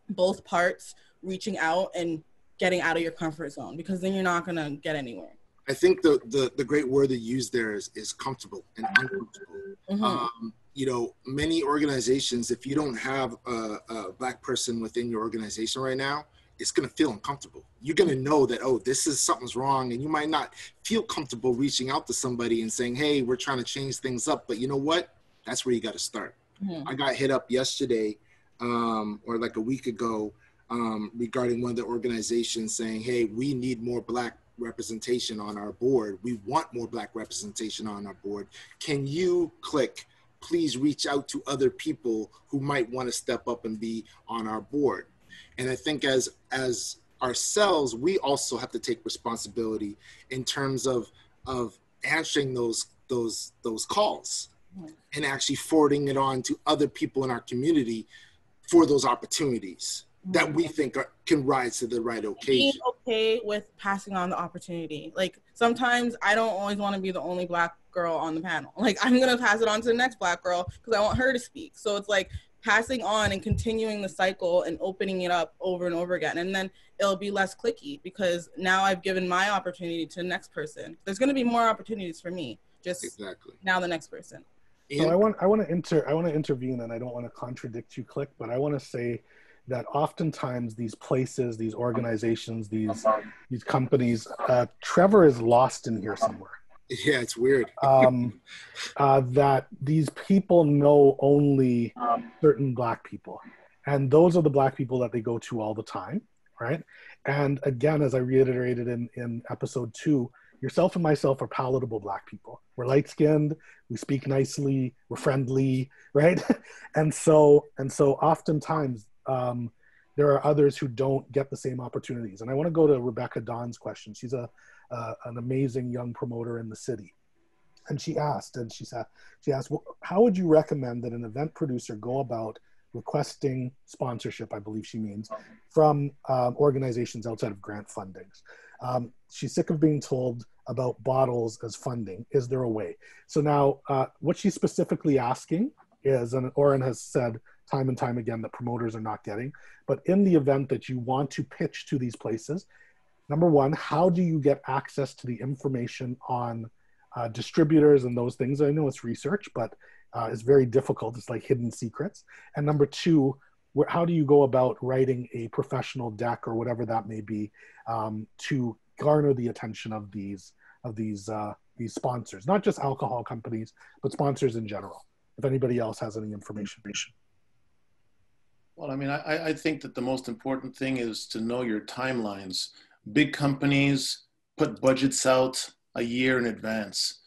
both parts reaching out and getting out of your comfort zone, because then you're not gonna get anywhere. I think the great word that you used there is comfortable and uncomfortable. You know, many organizations, if you don't have a Black person within your organization right now, it's going to feel uncomfortable. You're going to know that, oh, something's wrong. And you might not feel comfortable reaching out to somebody and saying, hey, we're trying to change things up. But you know what? That's where you got to start. I got hit up yesterday or like a week ago regarding one of the organizations saying, hey, we need more Black representation on our board. We want more Black representation on our board. Can you please reach out to other people who might want to step up and be on our board? And I think as ourselves, we also have to take responsibility in terms of answering those calls and actually forwarding it on to other people in our community for those opportunities that we think can rise to the right occasion. Being okay with passing on the opportunity. Like sometimes I don't always want to be the only Black girl on the panel. Like I'm going to pass it on to the next Black girl because I want her to speak. So it's like passing on and continuing the cycle and opening it up over and over again. And then it'll be less cliquey because now I've given my opportunity to the next person. There's going to be more opportunities for me. Just now the next person. So I want to intervene, and I don't want to contradict you, Click, but I want to say that oftentimes these places, these organizations, these companies, Trevor is lost in here somewhere. Yeah, it's weird. That these people know only certain Black people. And those are the Black people that they go to all the time, right? And again, as I reiterated in episode 2, yourself and myself are palatable Black people. We're light-skinned, we speak nicely, we're friendly, right? and so oftentimes there are others who don't get the same opportunities. And I want to go to Rebecca Don's question. She's an amazing young promoter in the city. And she asked, well, how would you recommend that an event producer go about requesting sponsorship, I believe she means, from organizations outside of grant fundings? She's sick of being told about bottles as funding. Is there a way? So now what she's specifically asking is, and Orin has said time and time again that promoters are not getting, but in the event that you want to pitch to these places, number one, how do you get access to the information on distributors and those things? I know it's research, but it's very difficult. It's like hidden secrets. And number two, how do you go about writing a professional deck or whatever that may be to garner the attention of these sponsors, not just alcohol companies, but sponsors in general? If anybody else has any information. Well, I mean, I think that the most important thing is to know your timelines. Big companies put budgets out a year in advance.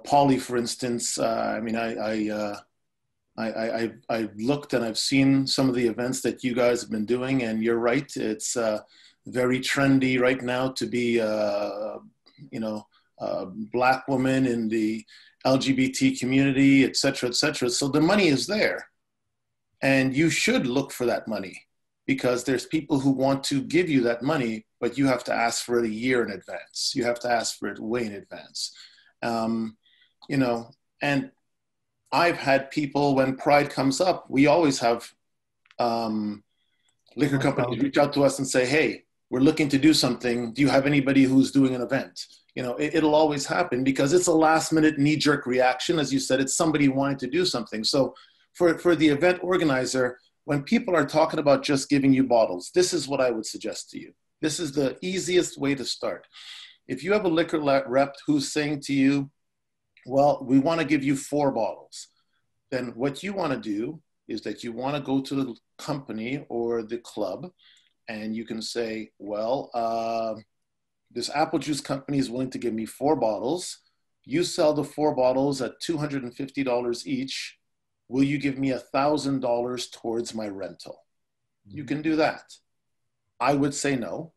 Poly, for instance. I've looked and I've seen some of the events that you guys have been doing, and you're right. It's very trendy right now to be, a Black woman in the LGBT community, et cetera, et cetera. So the money is there, and you should look for that money, because there's people who want to give you that money, but you have to ask for it a year in advance. You have to ask for it way in advance. And I've had people, when Pride comes up, we always have liquor companies reach out to us and say, hey, we're looking to do something. Do you have anybody who's doing an event? It'll always happen because it's a last minute knee-jerk reaction. As you said, it's somebody wanting to do something. So for the event organizer, when people are talking about just giving you bottles, this is what I would suggest to you. This is the easiest way to start. If you have a liquor rep who's saying to you, well, we want to give you 4 bottles, then what you want to do is that you want to go to the company or the club, and you can say, well, this apple juice company is willing to give me 4 bottles. You sell the 4 bottles at $250 each. Will you give me $1,000 towards my rental? You can do that. I would say no.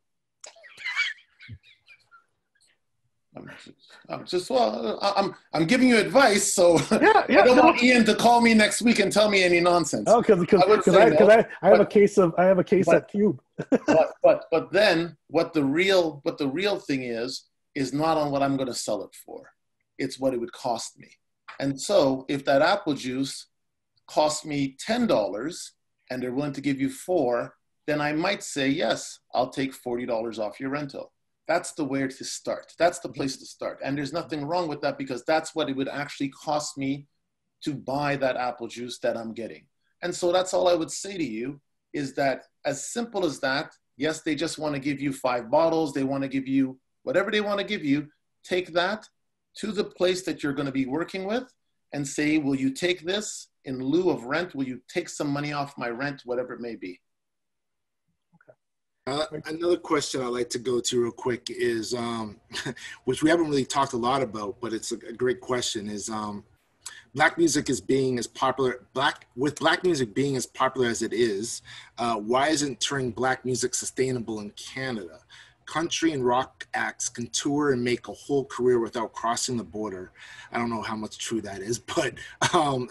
I'm giving you advice, so I don't want Ian to call me next week and tell me any nonsense. Oh, because I have a case at Cube. but then what the real thing is not on what I'm going to sell it for. It's what it would cost me. And so if that apple juice costs me $10 and they're willing to give you $4, then I might say, yes, I'll take $40 off your rental. That's the way to start. That's the place to start. And there's nothing wrong with that, because that's what it would actually cost me to buy that apple juice that I'm getting. And so that's all I would say to you, is that as simple as that, yes, they just want to give you 5 bottles. They want to give you whatever they want to give you. Take that to the place that you're going to be working with and say, will you take this in lieu of rent? Will you take some money off my rent, whatever it may be? Another question I'd like to go to real quick is, which we haven't really talked a lot about, but it's a great question, is black music is being as popular, with black music being as popular as it is, why isn't touring black music sustainable in Canada? Country and rock acts can tour and make a whole career without crossing the border. I don't know how much true that is, but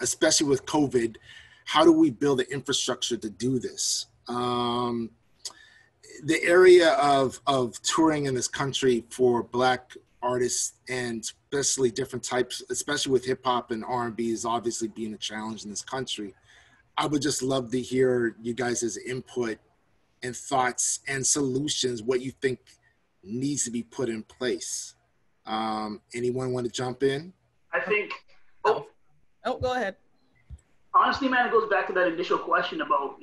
especially with COVID, how do we build the infrastructure to do this? The area of touring in this country for black artists, and especially different types, especially with hip hop and R&B, is obviously being a challenge in this country. I would just love to hear you guys' input and thoughts and solutions, what you think needs to be put in place. Anyone want to jump in? I think, go ahead. Honestly, man, it goes back to that initial question about,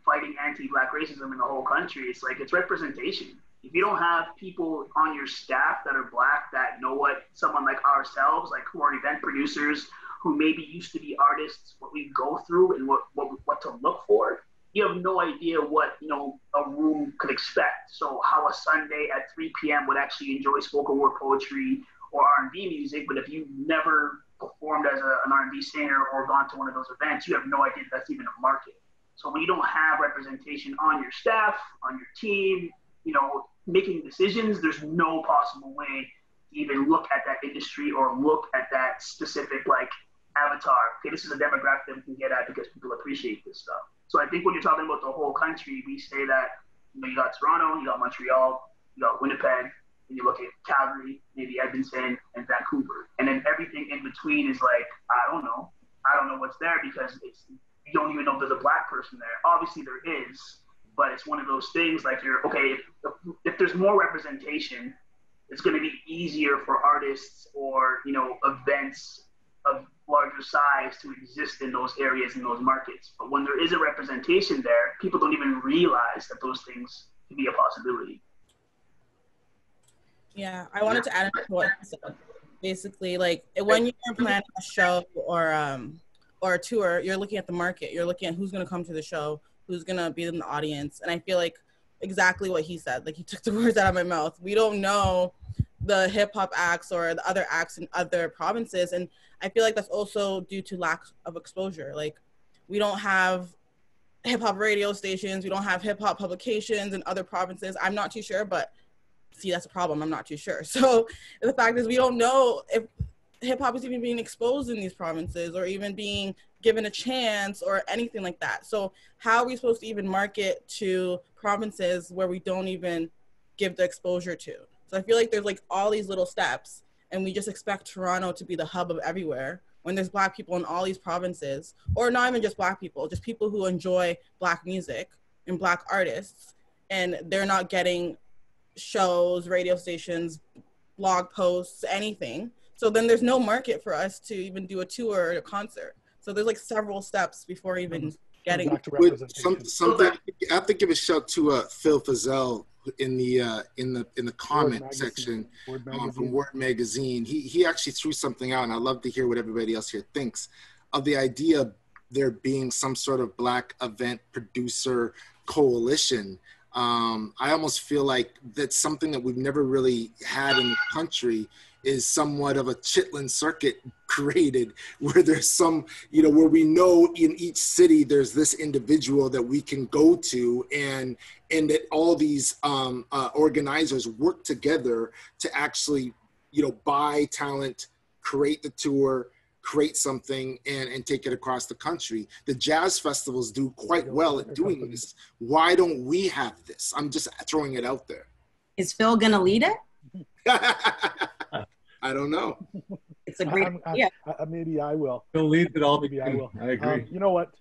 fighting anti-black racism in the whole country. It's like, it's representation. If you don't have people on your staff that are black, that know what someone like ourselves, like who are event producers, who maybe used to be artists, what we go through and what to look for, you have no idea what, a room could expect. So how a Sunday at 3 p.m. would actually enjoy spoken word poetry or R&B music, but if you never performed as an R&B singer or gone to one of those events, you have no idea that's even a market. So when you don't have representation on your staff, on your team, making decisions, there's no possible way to even look at that industry or look at that specific avatar. Okay, this is a demographic that we can get at because people appreciate this stuff. So I think when you're talking about the whole country, we say that you got Toronto, you got Montreal, you got Winnipeg, and you look at Calgary, maybe Edmonton, and Vancouver. And then everything in between is I don't know what's there, because you don't even know if there's a black person there. Obviously there is, but it's one of those things if there's more representation, it's going to be easier for artists or, events of larger size to exist in those areas, in those markets. But when there is a representation there, people don't even realize that those things can be a possibility. Yeah, I wanted to add to what you said. Basically, when you're planning a show or a tour, you're looking at the market. You're looking at who's going to come to the show, who's going to be in the audience. And I feel like exactly what he said, he took the words out of my mouth. We don't know the hip hop acts or the other acts in other provinces. And I feel like that's also due to lack of exposure. We don't have hip hop radio stations. We don't have hip hop publications in other provinces. I'm not too sure, but see, that's a problem. I'm not too sure. So the fact is, we don't know if hip hop is even being exposed in these provinces or even being given a chance or anything like that. So how are we supposed to even market to provinces where we don't even give the exposure to? So I feel like there's all these little steps, and we just expect Toronto to be the hub of everywhere when there's black people in all these provinces, or not even just black people, just people who enjoy black music and black artists, and they're not getting shows, radio stations, blog posts, anything. So then there's no market for us to even do a tour or a concert. So there's several steps before even getting back to representation. Something I have to give a shout to Phil Fazell in the comment section from Word Magazine. He actually threw something out, and I'd love to hear what everybody else here thinks of the idea of there being some sort of black event producer coalition. I almost feel like that's something that we've never really had in the country, is somewhat of a Chitlin circuit created, where there's some, where we know in each city there's this individual that we can go to, and that all these organizers work together to actually buy talent, create the tour, create something, and take it across the country. The jazz festivals do quite well at doing this. Why don't we have this? I'm just throwing it out there. Is Phil going to lead it? I don't know. It's a great idea. Maybe I will. Phil leads it all. Maybe I will. I agree. You know what?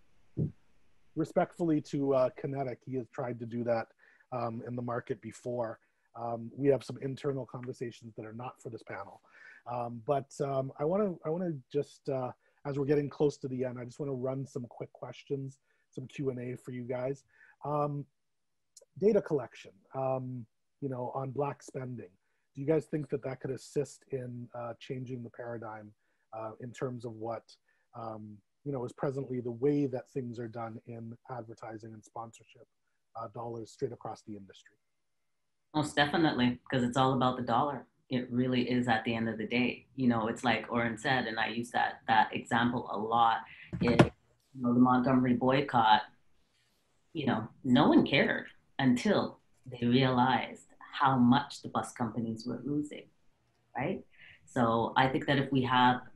Respectfully to Kinetic, he has tried to do that in the market before. We have some internal conversations that are not for this panel. But I want to just, as we're getting close to the end, I just want to run some quick questions, some Q&A for you guys. Data collection, on Black spending. Do you guys think that that could assist in changing the paradigm in terms of what, is presently the way that things are done in advertising and sponsorship dollars straight across the industry? Most definitely, because it's all about the dollar. It really is at the end of the day. It's like Orin said, and I use that example a lot. The Montgomery boycott, no one cared until they realized how much the bus companies were losing, right? So I think that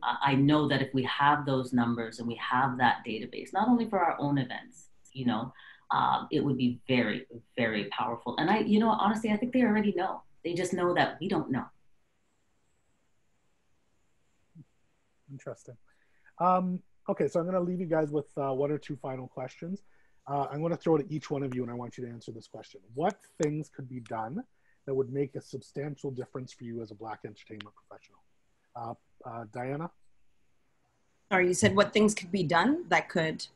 I know that if we have those numbers and we have that database, not only for our own events, it would be very, very powerful. And honestly, I think they already know. They just know that we don't know. Interesting. Okay, so I'm going to leave you guys with one or two final questions. I'm going to throw it at each one of you, and I want you to answer this question. What things could be done that would make a substantial difference for you as a Black entertainment professional? Diana? Sorry, you said what things could be done that could?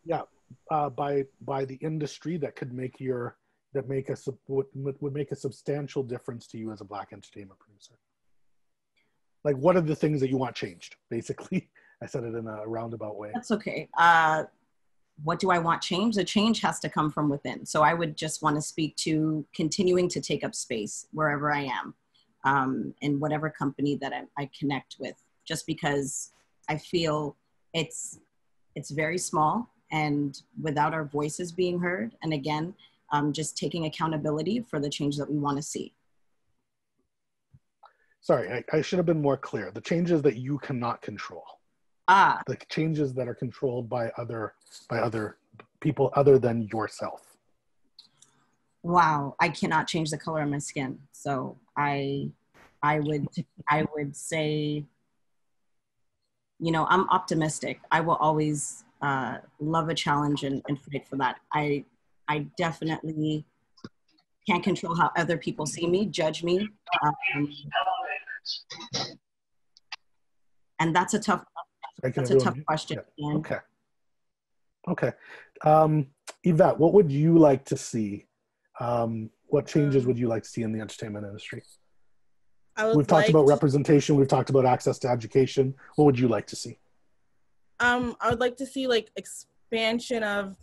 Yeah, by the industry that could make would make a substantial difference to you as a Black entertainment producer. Like, what are the things that you want changed, basically? I said it in a roundabout way. That's okay. What do I want changed? The change has to come from within. So I would just want to speak to continuing to take up space wherever I am, in whatever company that I connect with, just because I feel it's very small, and without our voices being heard, and again, just taking accountability for the change that we want to see. Sorry, I should have been more clear. The changes that you cannot control. The changes that are controlled by other people other than yourself. Wow, I cannot change the color of my skin. So I would say, I'm optimistic. I will always love a challenge and fight for that. I definitely can't control how other people see me, judge me. And that's a tough question. Yeah. Okay. Yvette, what would you like to see? What changes would you like to see in the entertainment industry? We've talked about representation. We've talked about access to education. What would you like to see? I would like to see expansion of,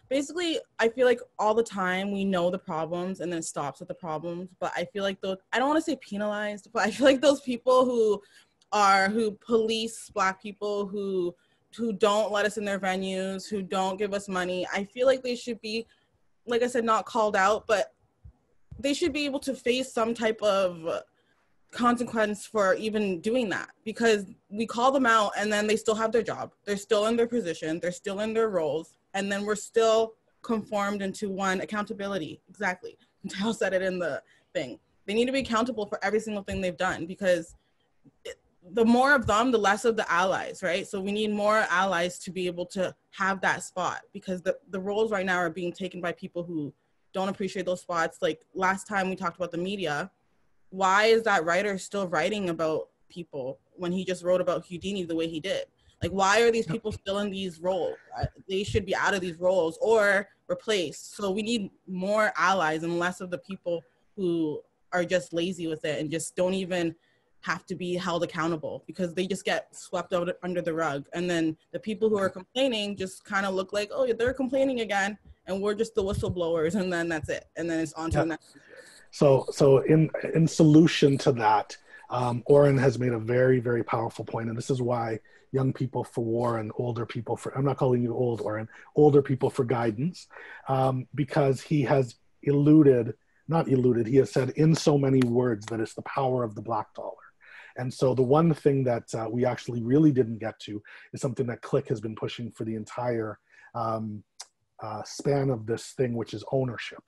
basically, I feel like all the time we know the problems and then it stops at the problems. But I feel like I don't want to say penalized, but I feel like those people who police Black people, who don't let us in their venues, who don't give us money, I feel like they should be, like I said, not called out, but they should be able to face some type of consequence for even doing that, because we call them out and then they still have their job. They're still in their position. They're still in their roles. And then we're still conformed into one accountability. Exactly. Tal said it in the thing. They need to be accountable for every single thing they've done, because the more of them, the less of the allies, right? So we need more allies to be able to have that spot, because the roles right now are being taken by people who don't appreciate those spots. Like last time we talked about the media, why is that writer still writing about people when he just wrote about Houdini the way he did? Like, why are these people still in these roles? They should be out of these roles or replaced. So we need more allies and less of the people who are just lazy with it and just don't even have to be held accountable, because they just get swept out under the rug. And then the people who are complaining just kind of look like, oh, they're complaining again, and we're just the whistleblowers, and then that's it. And then it's on to the next. So in solution to that, Orin has made a very, very powerful point, and this is why young people for war and older people for, I'm not calling you old, Orin, older people for guidance, because he has alluded not eluded, he has said in so many words that it's the power of the black dollar. And so the one thing that we actually really didn't get to is something that Click has been pushing for the entire span of this thing, which is ownership.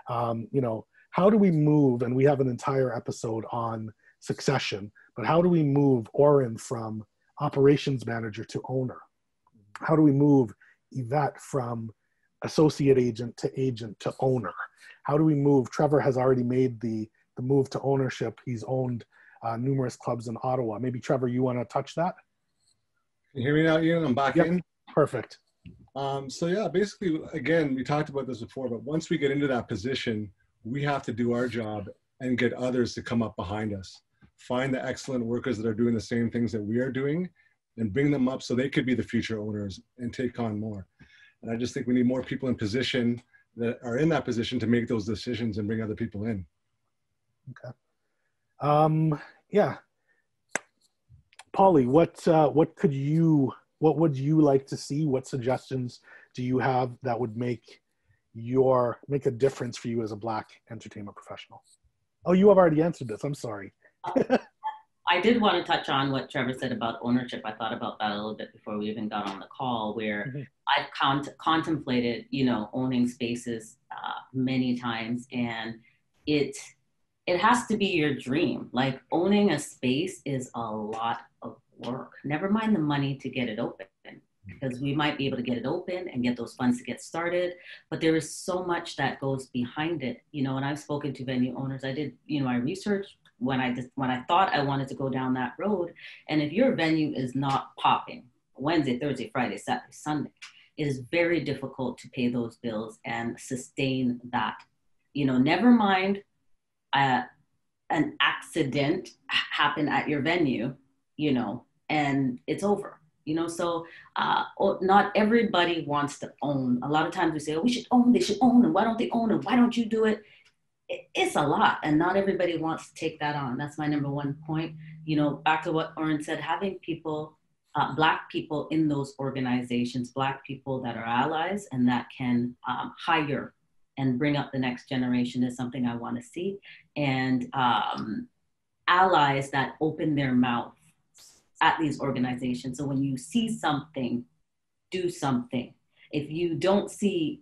You know, how do we move, and we have an entire episode on succession, but how do we move Orin from operations manager to owner? How do we move Yvette from associate agent to owner? How do we move, Trevor has already made the move to ownership. He's owned numerous clubs in Ottawa. Maybe Trevor, you want to touch that? Can you hear me now, Ian? I'm back in. Perfect. So yeah, basically, again, we talked about this before, but once we get into that position, we have to do our job and get others to come up behind us. Find the excellent workers that are doing the same things that we are doing and bring them up so they could be the future owners and take on more. And I just think we need more people in position that are in that position to make those decisions and bring other people in. Okay. Yeah. Polly, what would you like to see? What suggestions do you have that would make a difference for you as a Black entertainment professional? Oh, you have already answered this. I'm sorry. I did want to touch on what Trevor said about ownership. I thought about that a little bit before we even got on the call, where I've contemplated, you know, owning spaces many times, and it has to be your dream. Like, owning a space is a lot of work. Never mind the money to get it open, because we might be able to get it open and get those funds to get started, but there is so much that goes behind it. You know, and I've spoken to venue owners. I did, you know, my research when I thought I wanted to go down that road. And if your venue is not popping Wednesday, Thursday, Friday, Saturday, Sunday, it is very difficult to pay those bills and sustain that. You know, never mind an accident happen at your venue, you know, and it's over. You know, so not everybody wants to own. A lot of times we say, oh, we should own, they should own, and why don't they own, and why don't you do it? It's a lot, and not everybody wants to take that on. That's my number one point. You know, back to what Orin said, having people, Black people in those organizations, Black people that are allies and that can hire and bring up the next generation is something I want to see. And allies that open their mouth at these organizations. So when you see something, do something. If you don't see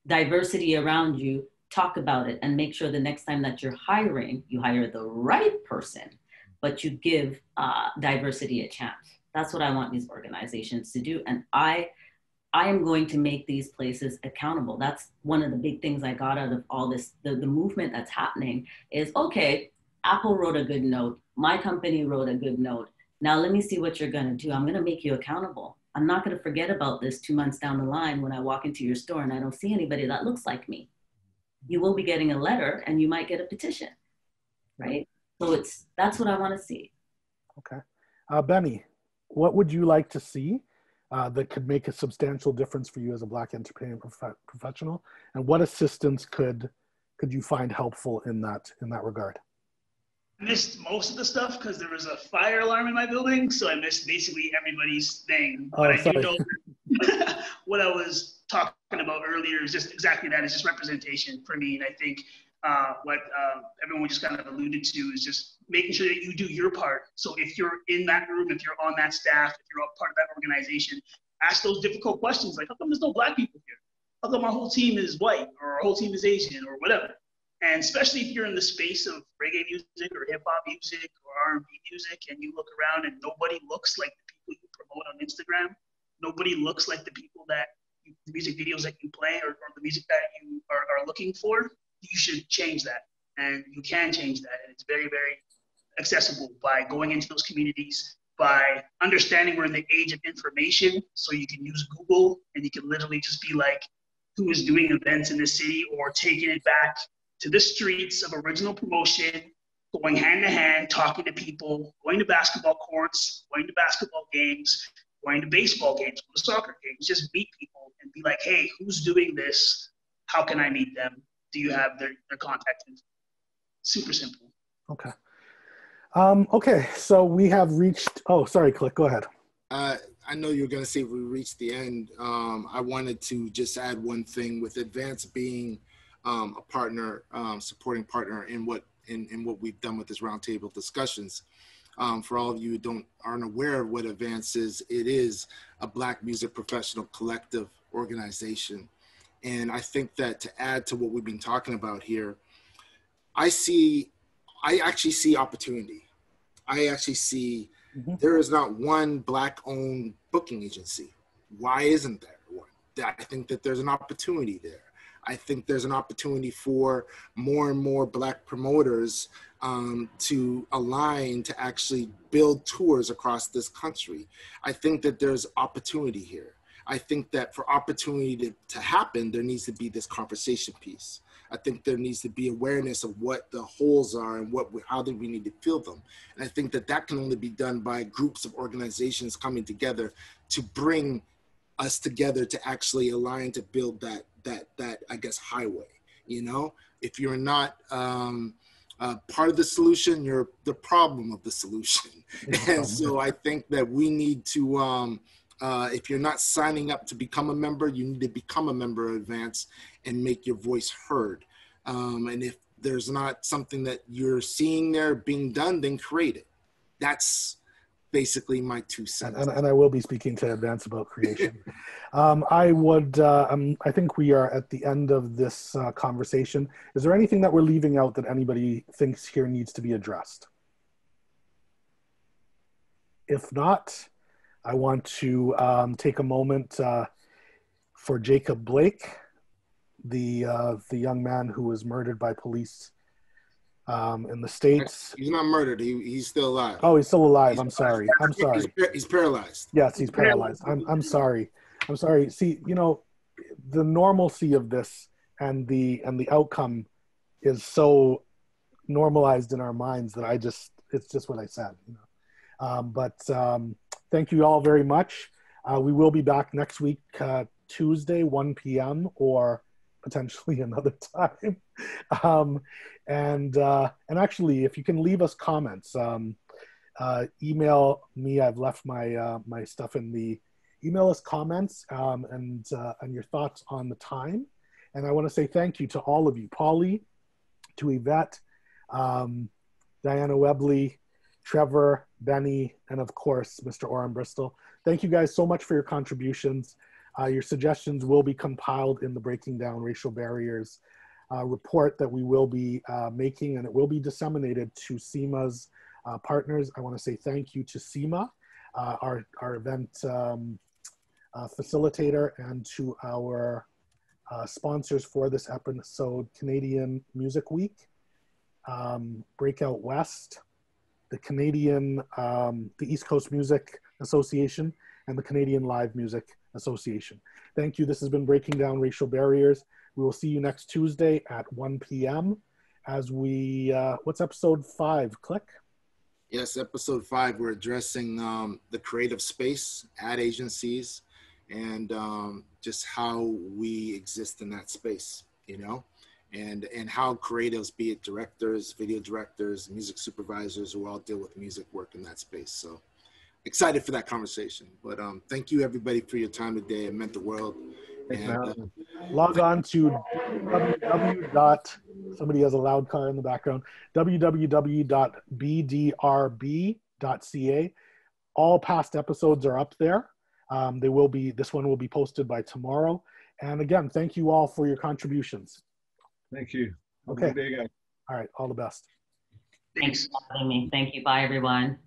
diversity around you, talk about it and make sure the next time that you're hiring, you hire the right person, but you give diversity a chance. That's what I want these organizations to do. And I am going to make these places accountable. That's one of the big things I got out of all this, the movement that's happening is, okay, Apple wrote a good note. My company wrote a good note. Now let me see what you're gonna do. I'm gonna make you accountable. I'm not gonna forget about this 2 months down the line when I walk into your store and I don't see anybody that looks like me. You will be getting a letter and you might get a petition, right? So that's what I wanna see. Okay. Beni, what would you like to see that could make a substantial difference for you as a Black entertainment professional? And what assistance could you find helpful in that regard? I missed most of the stuff because there was a fire alarm in my building, so I missed basically everybody's thing. But I do know what I was talking about earlier is just exactly that. It's just representation for me. And I think what everyone just kind of alluded to is just making sure that you do your part. So if you're in that room, if you're on that staff, if you're a part of that organization, ask those difficult questions like, how come there's no Black people here? How come our whole team is white or our whole team is Asian or whatever? And especially if you're in the space of reggae music or hip hop music or R&B music and you look around and nobody looks like the people you promote on Instagram, nobody looks like the people that the music videos that you play or the music that you are looking for, you should change that. And you can change that. And it's very, very accessible by going into those communities, by understanding we're in the age of information. So you can use Google and you can literally just be like, who is doing events in the city or taking it back to the streets of original promotion, going hand to hand, talking to people, going to basketball courts, going to basketball games, going to baseball games, going to soccer games, just meet people and be like, hey, who's doing this? How can I meet them? Do you have their contact info? Super simple. Okay. Okay, so we have reached, oh, sorry, Click, go ahead. I know you're going to say we reached the end. I wanted to just add one thing with Advance being a partner, supporting partner in what we've done with this roundtable discussions. For all of you who aren't aware of what Advance is, it is a Black music professional collective organization. And I think that to add to what we've been talking about here, I actually see opportunity. I actually see there is not one Black-owned booking agency. Why isn't there one? I think that there's an opportunity there. I think there's an opportunity for more and more Black promoters to align to actually build tours across this country. I think that there's opportunity here. I think that for opportunity to happen, there needs to be this conversation piece. I think there needs to be awareness of what the holes are and how do we need to fill them. And I think that that can only be done by groups of organizations coming together to bring us together to actually align to build that I guess highway. You know, if you're not part of the solution, you're the problem of the solution. And so I think that we need to, if you're not signing up to become a member, you need to become a member of Advance and make your voice heard. And if there's not something that you're seeing there being done, then create it. That's basically my 2 cents. And I will be speaking to Advance about creation. I think we are at the end of this conversation. Is there anything that we're leaving out that anybody thinks here needs to be addressed? If not, I want to take a moment for Jacob Blake, the young man who was murdered by police in the States. He's not murdered. He's still alive. Oh, he's still alive. I'm sorry. He's paralyzed. Yes, he's paralyzed. I'm sorry. I'm sorry. See, you know, the normalcy of this and the outcome is so normalized in our minds that it's just what I said. You know. Thank you all very much. We will be back next week, Tuesday, 1 p.m. or potentially another time. And actually, if you can leave us comments, email me. I've left my stuff in the email us comments and your thoughts on the time. And I want to say thank you to all of you, Polly, to Yvette, Diana Webley, Trevor, Beni, and of course, Mr. Orin Bristol. Thank you guys so much for your contributions. Your suggestions will be compiled in the Breaking Down Racial Barriers report that we will be making, and it will be disseminated to CIMA's partners. I want to say thank you to CIMA, our event facilitator, and to our sponsors for this episode, Canadian Music Week, Breakout West, the Canadian, the East Coast Music Association, and the Canadian Live Music Association. Thank you. This has been Breaking Down Racial Barriers. We will see you next Tuesday at 1 p.m. as we, what's episode 5, Click? Yes, episode 5, we're addressing the creative space, ad agencies, and just how we exist in that space, you know? And how creatives, be it directors, video directors, music supervisors, who all deal with music, work in that space. So excited for that conversation. But thank you, everybody, for your time today. It meant the world. And, log on to somebody has a loud car in the background, www.bdrb.ca. All past episodes are up there. This one will be posted by tomorrow. And again, thank you all for your contributions. Thank you. Okay. Have a good day, guys. All right. All the best. Thanks for having me. Thank you. Bye, everyone.